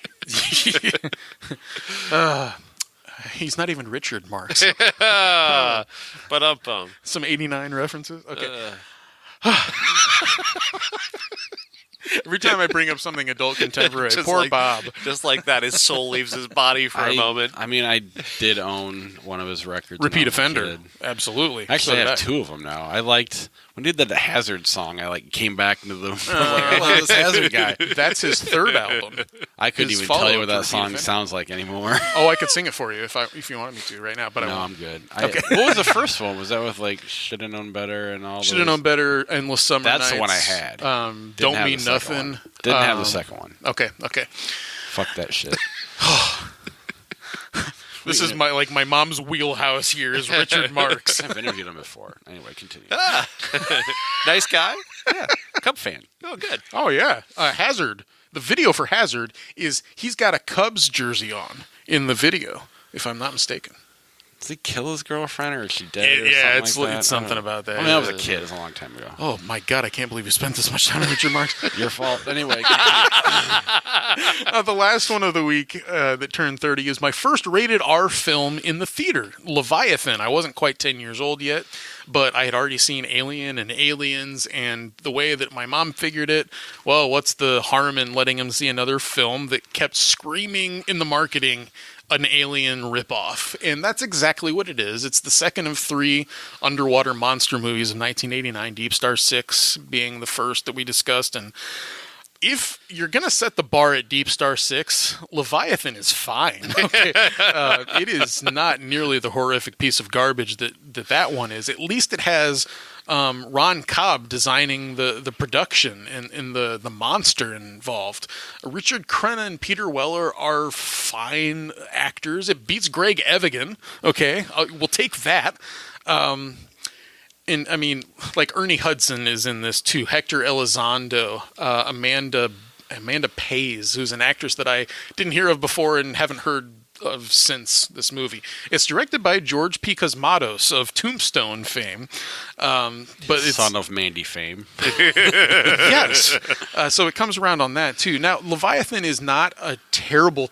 [SPEAKER 3] He's not even Richard Marx.
[SPEAKER 1] But
[SPEAKER 3] Some 89 references? Okay. Every time I bring up something adult contemporary, poor Bob.
[SPEAKER 1] Just like that, his soul leaves his body for a moment.
[SPEAKER 2] I mean, I did own one of his records.
[SPEAKER 3] Repeat offender. Absolutely.
[SPEAKER 2] Actually, I have two of them now. I liked... When he did the Hazard song, I came back into the... I love this Hazard guy.
[SPEAKER 3] That's his third album.
[SPEAKER 2] I couldn't even tell you what that song sounds like anymore.
[SPEAKER 3] Oh, I could sing it for you if you wanted me to right now, but
[SPEAKER 2] no,
[SPEAKER 3] I won't.
[SPEAKER 2] I'm good.
[SPEAKER 3] Okay.
[SPEAKER 2] What was the first one? Was that with Shoulda Known Better and all?
[SPEAKER 3] Shoulda Known Better, Endless Summer Nights.
[SPEAKER 2] That's the one I had.
[SPEAKER 3] Don't Mean Nothing.
[SPEAKER 2] Didn't have the second one.
[SPEAKER 3] Okay.
[SPEAKER 2] Fuck that shit.
[SPEAKER 3] This is my mom's wheelhouse here is Richard Marx.
[SPEAKER 2] I've interviewed him before. Anyway, continue.
[SPEAKER 1] Nice guy?
[SPEAKER 2] Yeah. Cub fan.
[SPEAKER 1] Oh, good.
[SPEAKER 3] Oh, yeah. Hazard. The video for Hazard is he's got a Cubs jersey on in the video, if I'm not mistaken.
[SPEAKER 2] Did he kill his girlfriend, or is she dead? Or
[SPEAKER 3] It's something about that.
[SPEAKER 2] I mean, I was a kid. It was a long time ago.
[SPEAKER 3] Oh, my God. I can't believe you spent this much time on Richard Marx.
[SPEAKER 2] Your fault. Anyway.
[SPEAKER 3] The last one of the week that turned 30 is my first rated R film in the theater, Leviathan. I wasn't quite 10 years old yet, but I had already seen Alien and Aliens, and the way that my mom figured it, well, what's the harm in letting him see another film that kept screaming in the marketing an alien ripoff? And that's exactly what it is. It's the second of 3 underwater monster movies of 1989, Deep Star 6 being the first that we discussed. And if you're going to set the bar at Deep Star 6, Leviathan is fine. Okay? It is not nearly the horrific piece of garbage that one is. At least it has Ron Cobb designing the production and the monster involved. Richard Crenna and Peter Weller are fine actors. It beats Greg Evigan. Okay, we'll take that. And I mean, like Ernie Hudson is in this too. Hector Elizondo, Amanda Pays, who's an actress that I didn't hear of before and haven't heard of since this movie. It's directed by George P. Cosmatos of Tombstone fame, but it's
[SPEAKER 2] son of Mandy fame.
[SPEAKER 3] Yes, so it comes around on that too. Now, Leviathan is not a terrible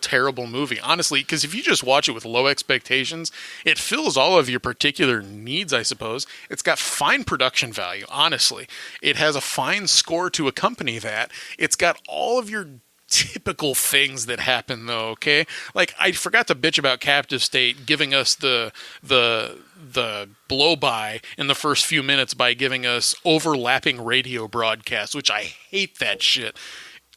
[SPEAKER 3] movie, honestly, because if you just watch it with low expectations, it fills all of your particular needs, I suppose. It's got fine production value, honestly. It has a fine score to accompany that. It's got all of your typical things that happen, though. Okay, like I forgot to bitch about Captive State giving us the blow by in the first few minutes by giving us overlapping radio broadcasts, which I hate that shit.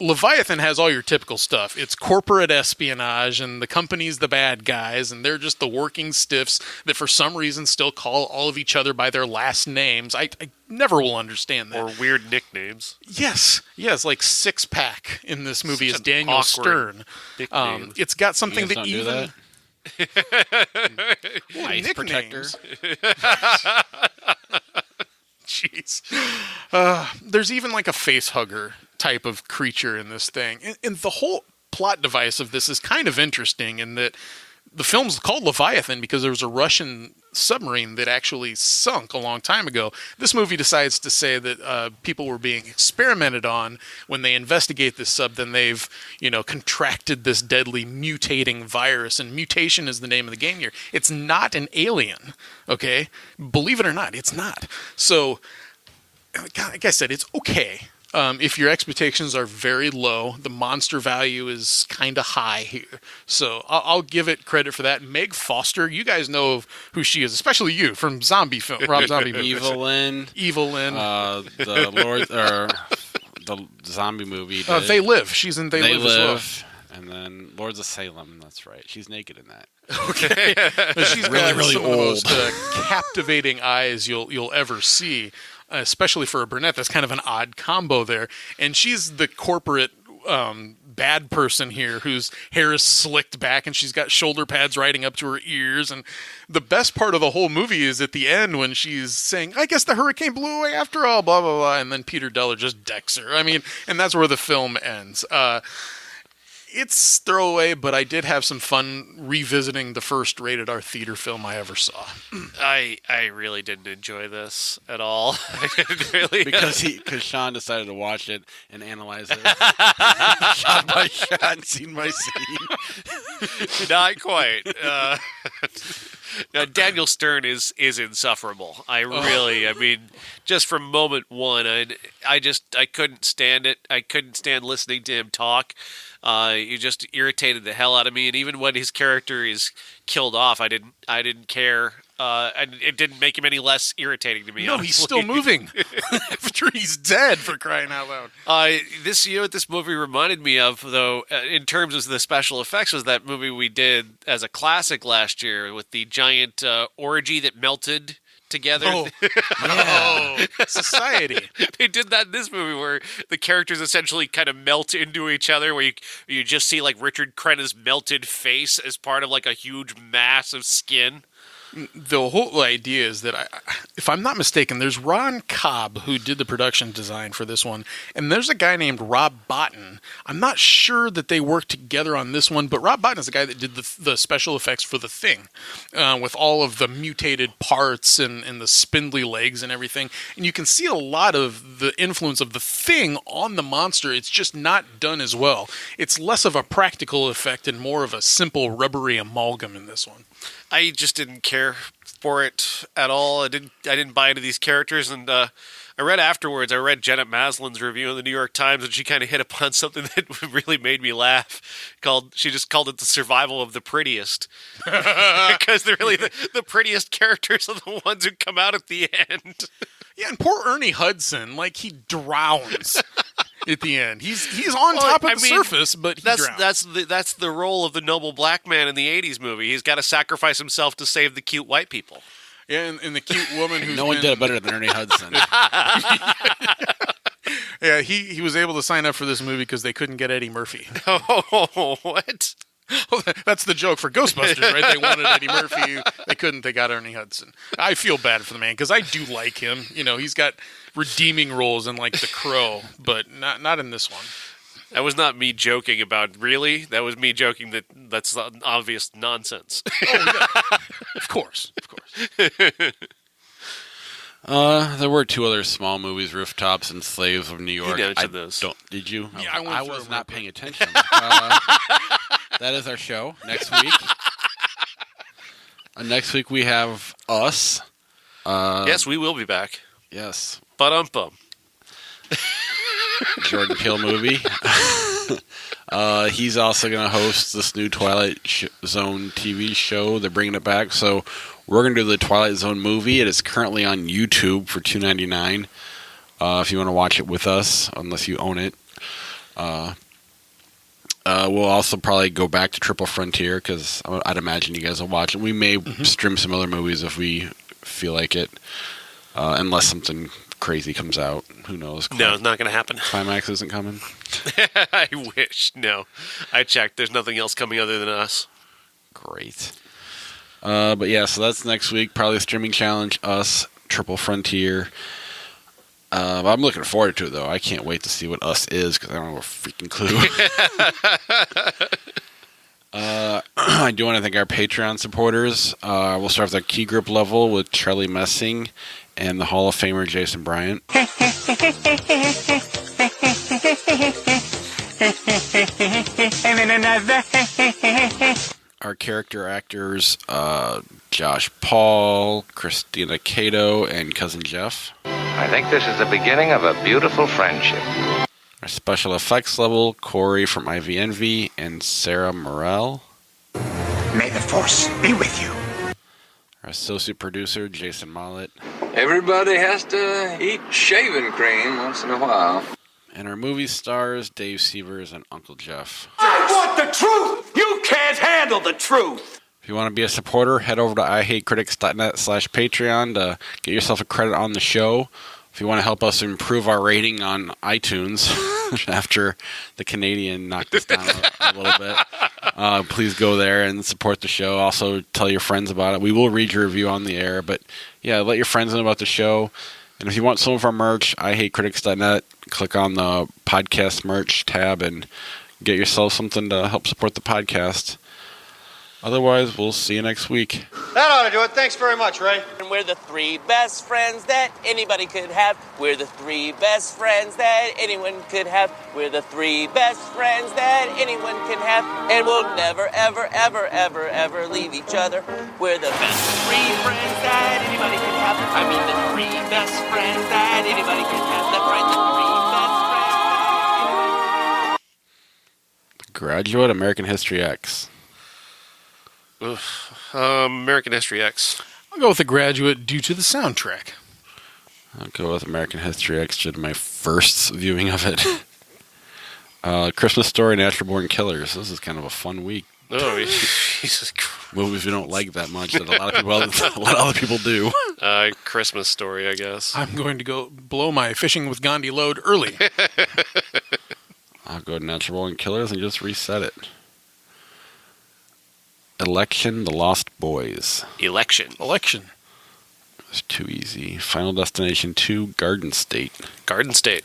[SPEAKER 3] Leviathan has all your typical stuff. It's corporate espionage, and the company's the bad guys, and they're just the working stiffs that for some reason still call all of each other by their last names. I never will understand that.
[SPEAKER 1] Or weird nicknames.
[SPEAKER 3] Yes, like Six Pack in this movie is Daniel Stern. It's got something that even...
[SPEAKER 2] Ice protector.
[SPEAKER 3] Jeez. There's even like a face hugger type of creature in this thing. And the whole plot device of this is kind of interesting in that the film's called Leviathan because there was a Russian submarine that actually sunk a long time ago. This movie decides to say that people were being experimented on when they investigate this sub, then they've, contracted this deadly mutating virus, and mutation is the name of the game here. It's not an alien, okay? Believe it or not, it's not. So, like I said, it's okay. If your expectations are very low, the monster value is kind of high here. So I'll give it credit for that. Meg Foster, you guys know who she is, especially you from zombie film, Rob Zombie movies.
[SPEAKER 2] Evelyn. The Lord, or the zombie movie.
[SPEAKER 3] They Live. She's in They Live as well.
[SPEAKER 2] And then Lords of Salem. That's right. She's naked in that.
[SPEAKER 3] Okay. She's
[SPEAKER 2] really
[SPEAKER 3] some
[SPEAKER 2] old.
[SPEAKER 3] of the most captivating eyes you'll ever see. Especially for a brunette, that's kind of an odd combo there. And she's the corporate bad person here whose hair is slicked back and she's got shoulder pads riding up to her ears. And the best part of the whole movie is at the end when she's saying, I guess the hurricane blew away after all, blah, blah, blah. And then Peter Deller just decks her. I mean, and that's where the film ends. It's throwaway, but I did have some fun revisiting the first rated R theater film I ever saw.
[SPEAKER 1] I really didn't enjoy this at all. I didn't really
[SPEAKER 2] because Sean decided to watch it and analyze it shot by shot and scene by scene.
[SPEAKER 1] Not quite. Daniel Stern is insufferable. I mean, just from moment one, I couldn't stand it. I couldn't stand listening to him talk. He just irritated the hell out of me, and even when his character is killed off, I didn't care, and it didn't make him any less irritating to me.
[SPEAKER 3] No,
[SPEAKER 1] honestly.
[SPEAKER 3] He's still moving after he's dead, for crying out loud.
[SPEAKER 1] This movie reminded me of, though, in terms of the special effects, was that movie we did as a classic last year with the giant orgy that melted together.
[SPEAKER 3] Oh, yeah. Society.
[SPEAKER 1] They did that in this movie where the characters essentially kind of melt into each other, where you just see like Richard Crenna's melted face as part of like a huge mass of skin.
[SPEAKER 3] The whole idea is that, if I'm not mistaken, there's Ron Cobb who did the production design for this one, and there's a guy named Rob Bottin. I'm not sure that they worked together on this one, but Rob Bottin is the guy that did the special effects for The Thing, with all of the mutated parts and the spindly legs and everything. And you can see a lot of the influence of The Thing on the monster. It's just not done as well. It's less of a practical effect and more of a simple rubbery amalgam in this one.
[SPEAKER 1] I just didn't care for it at all. I didn't buy into these characters, and I read afterwards. I read Janet Maslin's review in the New York Times, and she kind of hit upon something that really made me laugh. She just called it the survival of the prettiest, because they're really the prettiest characters are the ones who come out at the end.
[SPEAKER 3] Yeah, and poor Ernie Hudson, like he drowns. At the end, he's on top of the surface, but drowns.
[SPEAKER 1] That's the role of the noble black man in the '80s movie. He's got to sacrifice himself to save the cute white people.
[SPEAKER 3] Yeah, and the cute woman who's
[SPEAKER 2] No one did it better than Ernie Hudson.
[SPEAKER 3] Yeah, he was able to sign up for this movie because they couldn't get Eddie Murphy.
[SPEAKER 1] Oh, what?
[SPEAKER 3] That's the joke for Ghostbusters, right? They wanted Eddie Murphy. They couldn't. They got Ernie Hudson. I feel bad for the man because I do like him. You know, he's got redeeming roles in like The Crow, but not in this one.
[SPEAKER 1] That was not me joking about really. That was me joking that that's obvious nonsense.
[SPEAKER 3] Oh, yeah. Of course.
[SPEAKER 2] There were 2 other small movies, Rooftops and Slaves of New York.
[SPEAKER 1] You mentioned those.
[SPEAKER 2] Did you?
[SPEAKER 3] Yeah,
[SPEAKER 2] I was not paying attention. That is our show next week. Next week we have Us.
[SPEAKER 1] Yes, we will be back.
[SPEAKER 2] Yes.
[SPEAKER 1] But
[SPEAKER 2] Jordan Peele movie. He's also going to host this new Twilight Zone TV show. They're bringing it back, so we're going to do the Twilight Zone movie. It is currently on YouTube for $2.99 if you want to watch it with us, unless you own it. We'll also probably go back to Triple Frontier because I'd imagine you guys will watch it. We may stream some other movies if we feel like it, unless something crazy comes out. Who knows?
[SPEAKER 1] No, it's not going to happen.
[SPEAKER 2] Climax isn't coming.
[SPEAKER 1] I wish. No. I checked. There's nothing else coming other than Us.
[SPEAKER 2] Great. But yeah, so that's next week. Probably a streaming challenge, Us, Triple Frontier. I'm looking forward to it, though. I can't wait to see what Us is, because I don't have a freaking clue. I do want to thank our Patreon supporters. We'll start with our key group level with Charlie Messing and the Hall of Famer Jason Bryant. Our character actors, Josh Paul, Christina Cato, and Cousin Jeff.
[SPEAKER 4] I think this is the beginning of a beautiful friendship.
[SPEAKER 2] Our special effects level, Corey from Ivy Envy and Sarah Morrell.
[SPEAKER 11] May the Force be with you.
[SPEAKER 2] Our associate producer, Jason Mollett.
[SPEAKER 12] Everybody has to eat shaving cream once in a while.
[SPEAKER 2] And our movie stars, Dave Sievers and Uncle Jeff.
[SPEAKER 11] I want the truth! You can't handle the truth!
[SPEAKER 2] If you want to be a supporter, head over to ihatecritics.net/Patreon to get yourself a credit on the show. If you want to help us improve our rating on iTunes after the Canadian knocked us down a little bit, please go there and support the show. Also, tell your friends about it. We will read your review on the air, but yeah, let your friends know about the show. And if you want some of our merch, ihatecritics.net, click on the podcast merch tab and get yourself something to help support the podcast. Otherwise, we'll see you next week.
[SPEAKER 8] That ought to do it. Thanks very much, Ray.
[SPEAKER 13] And we're the 3 best friends that anybody could have. We're the 3 best friends that anyone could have. We're the 3 best friends that anyone can have. And we'll never, ever, ever, ever, ever leave each other. We're the best 3 friends that anybody could have. I mean the 3 best friends that anybody could have. That's right, the 3 best friends.
[SPEAKER 2] Graduate, American History X.
[SPEAKER 1] American History X.
[SPEAKER 3] I'll go with The Graduate due to the soundtrack.
[SPEAKER 2] I'll go with American History X due to my first viewing of it. Christmas Story, Natural Born Killers. This is kind of a fun week.
[SPEAKER 1] Oh, Jesus Christ.
[SPEAKER 2] Movies we don't like that much that a lot of other people do.
[SPEAKER 1] Christmas Story, I guess.
[SPEAKER 3] I'm going to go blow my Fishing with Gandhi load early.
[SPEAKER 2] I'll go to Natural Born Killers and just reset it. Election, The Lost Boys.
[SPEAKER 1] Election.
[SPEAKER 2] It's too easy. Final Destination 2, Garden State.
[SPEAKER 1] Garden State.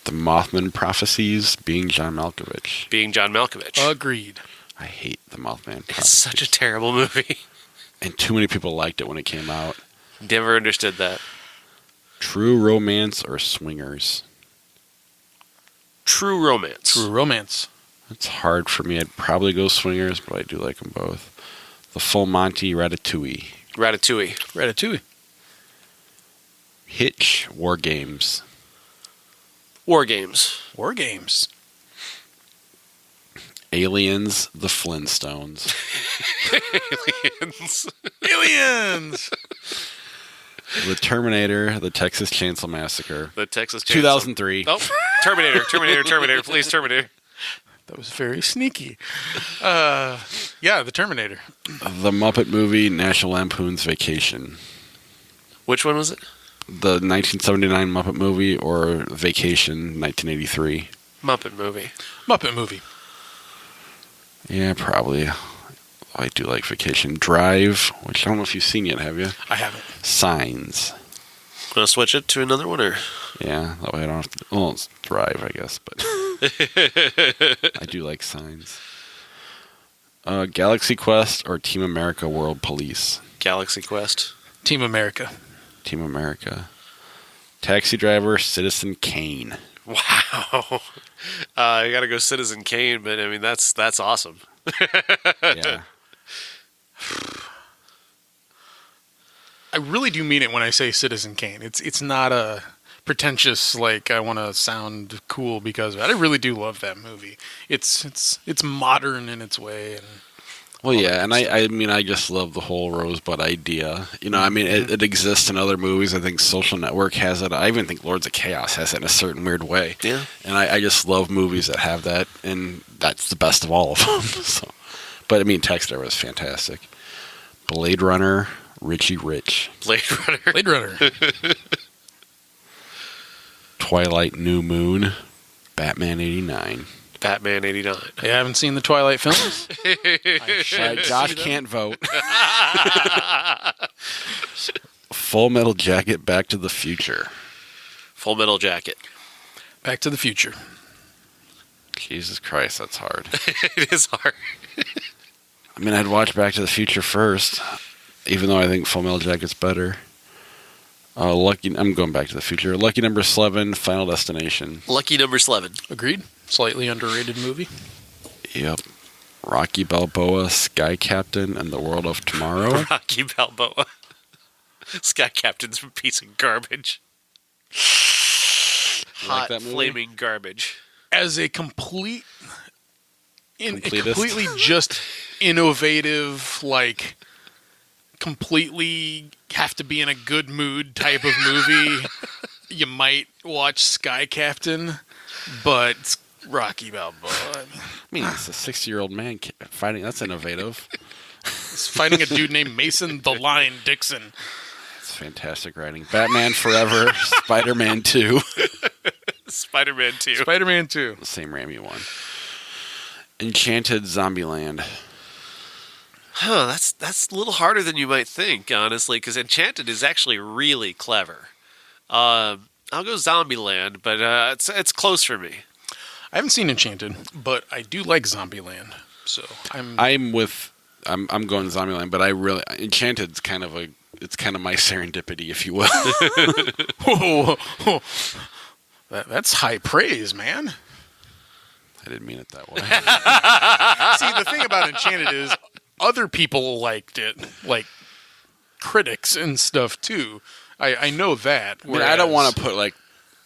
[SPEAKER 2] The Mothman Prophecies, Being John Malkovich.
[SPEAKER 3] Agreed.
[SPEAKER 2] I hate The Mothman Prophecies.
[SPEAKER 1] It's such a terrible movie.
[SPEAKER 2] And too many people liked it when it came out.
[SPEAKER 1] Never understood that.
[SPEAKER 2] True Romance or Swingers?
[SPEAKER 1] True Romance.
[SPEAKER 2] It's hard for me. I'd probably go Swingers, but I do like them both. The Full Monty,
[SPEAKER 1] Ratatouille.
[SPEAKER 2] Hitch, War Games. Aliens, The Flintstones.
[SPEAKER 1] Aliens.
[SPEAKER 2] The Terminator, The Texas Chainsaw Massacre.
[SPEAKER 1] 2003. Oh, Terminator. Please, Terminator.
[SPEAKER 3] That was very sneaky. Yeah, the Terminator.
[SPEAKER 2] The Muppet Movie, National Lampoon's Vacation.
[SPEAKER 1] Which one was it?
[SPEAKER 2] The 1979 Muppet Movie or Vacation, 1983.
[SPEAKER 1] Muppet Movie.
[SPEAKER 3] Muppet Movie.
[SPEAKER 2] Yeah, probably. I do like Vacation. Drive, which I don't know if you've seen yet, have you?
[SPEAKER 3] I haven't.
[SPEAKER 2] Signs.
[SPEAKER 1] Want to switch it to another one, or?
[SPEAKER 2] Yeah, that way I don't have to... Well, it's Drive, I guess, but... I do like Signs. Galaxy Quest or Team America World Police?
[SPEAKER 1] Galaxy Quest.
[SPEAKER 3] Team America.
[SPEAKER 2] Team America. Taxi Driver, Citizen Kane.
[SPEAKER 1] Wow. I got to go Citizen Kane, but I mean, that's awesome.
[SPEAKER 2] Yeah.
[SPEAKER 3] I really do mean it when I say Citizen Kane. It's not a pretentious, like, I want to sound cool because of it. I really do love that movie. It's modern in its way. And
[SPEAKER 2] well, yeah, and I mean, I just love the whole Rosebud idea. You know, I mean, it exists in other movies. I think Social Network has it. I even think Lords of Chaos has it in a certain weird way.
[SPEAKER 1] Yeah.
[SPEAKER 2] And I just love movies that have that, and that's the best of all of them. So, but, I mean, Taxi Driver was fantastic. Blade Runner, Richie Rich.
[SPEAKER 1] Blade Runner.
[SPEAKER 3] Blade Runner.
[SPEAKER 2] Twilight New Moon, Batman 89.
[SPEAKER 1] Batman 89.
[SPEAKER 3] You haven't seen the Twilight films?
[SPEAKER 2] Josh can't vote. Full Metal Jacket, Back to the Future.
[SPEAKER 1] Full Metal Jacket.
[SPEAKER 3] Back to the Future.
[SPEAKER 2] Jesus Christ, that's hard.
[SPEAKER 1] It is hard.
[SPEAKER 2] I mean, I'd watch Back to the Future first, even though I think Full Metal Jacket's better. I'm going Back to the Future. Lucky Number 11, Final Destination.
[SPEAKER 1] Lucky Number 11.
[SPEAKER 3] Agreed. Slightly underrated movie.
[SPEAKER 2] Yep. Rocky Balboa, Sky Captain, and the World of Tomorrow.
[SPEAKER 1] Rocky Balboa. Sky Captain's a piece of garbage. Hot,
[SPEAKER 2] that movie?
[SPEAKER 1] flaming garbage.
[SPEAKER 3] As a completely just innovative, like, completely have to be in a good mood type of movie, you might watch Sky Captain, but Rocky Balboa.
[SPEAKER 2] I mean, it's a 60-year-old man fighting. That's innovative.
[SPEAKER 3] He's fighting a dude named Mason the Lion Dixon.
[SPEAKER 2] It's fantastic writing. Batman Forever, Spider-Man 2.
[SPEAKER 1] Spider-Man 2.
[SPEAKER 3] Spider-Man 2.
[SPEAKER 2] The Sam Raimi one. Enchanted Zombieland.
[SPEAKER 1] Huh, that's a little harder than you might think, honestly, because Enchanted is actually really clever. I'll go Zombieland, but it's close for me.
[SPEAKER 3] I haven't seen Enchanted, but I do like Zombieland. So I'm
[SPEAKER 2] going Zombieland, but Enchanted's kind of my serendipity, if you will.
[SPEAKER 3] That's high praise, man.
[SPEAKER 2] I didn't mean it that way.
[SPEAKER 3] See, the thing about Enchanted is other people liked it, like critics and stuff too. I know that.
[SPEAKER 2] I mean, I don't want to put like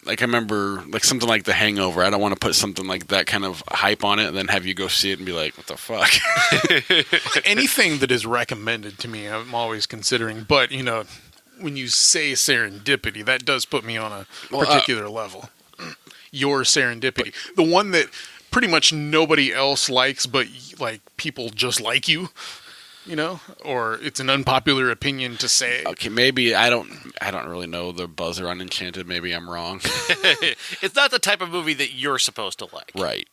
[SPEAKER 2] I remember like something like The Hangover. I don't want to put something like that kind of hype on it and then have you go see it and be like, what the fuck?
[SPEAKER 3] Anything that is recommended to me, I'm always considering. But, you know, when you say serendipity, that does put me on a particular level. Your serendipity. The one that pretty much nobody else likes, but like people just like you. You know, or it's an unpopular opinion to say.
[SPEAKER 2] Okay, maybe I don't really know the buzzer on Enchanted. Maybe I'm wrong.
[SPEAKER 1] It's not the type of movie that you're supposed to like.
[SPEAKER 2] Right.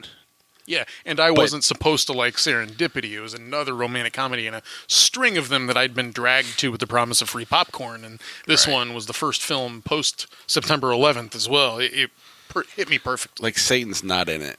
[SPEAKER 3] Yeah, and I wasn't supposed to like Serendipity. It was another romantic comedy and a string of them that I'd been dragged to with the promise of free popcorn. And this one was the first film post September 11th as well. It hit me perfectly.
[SPEAKER 2] Like Satan's not in it.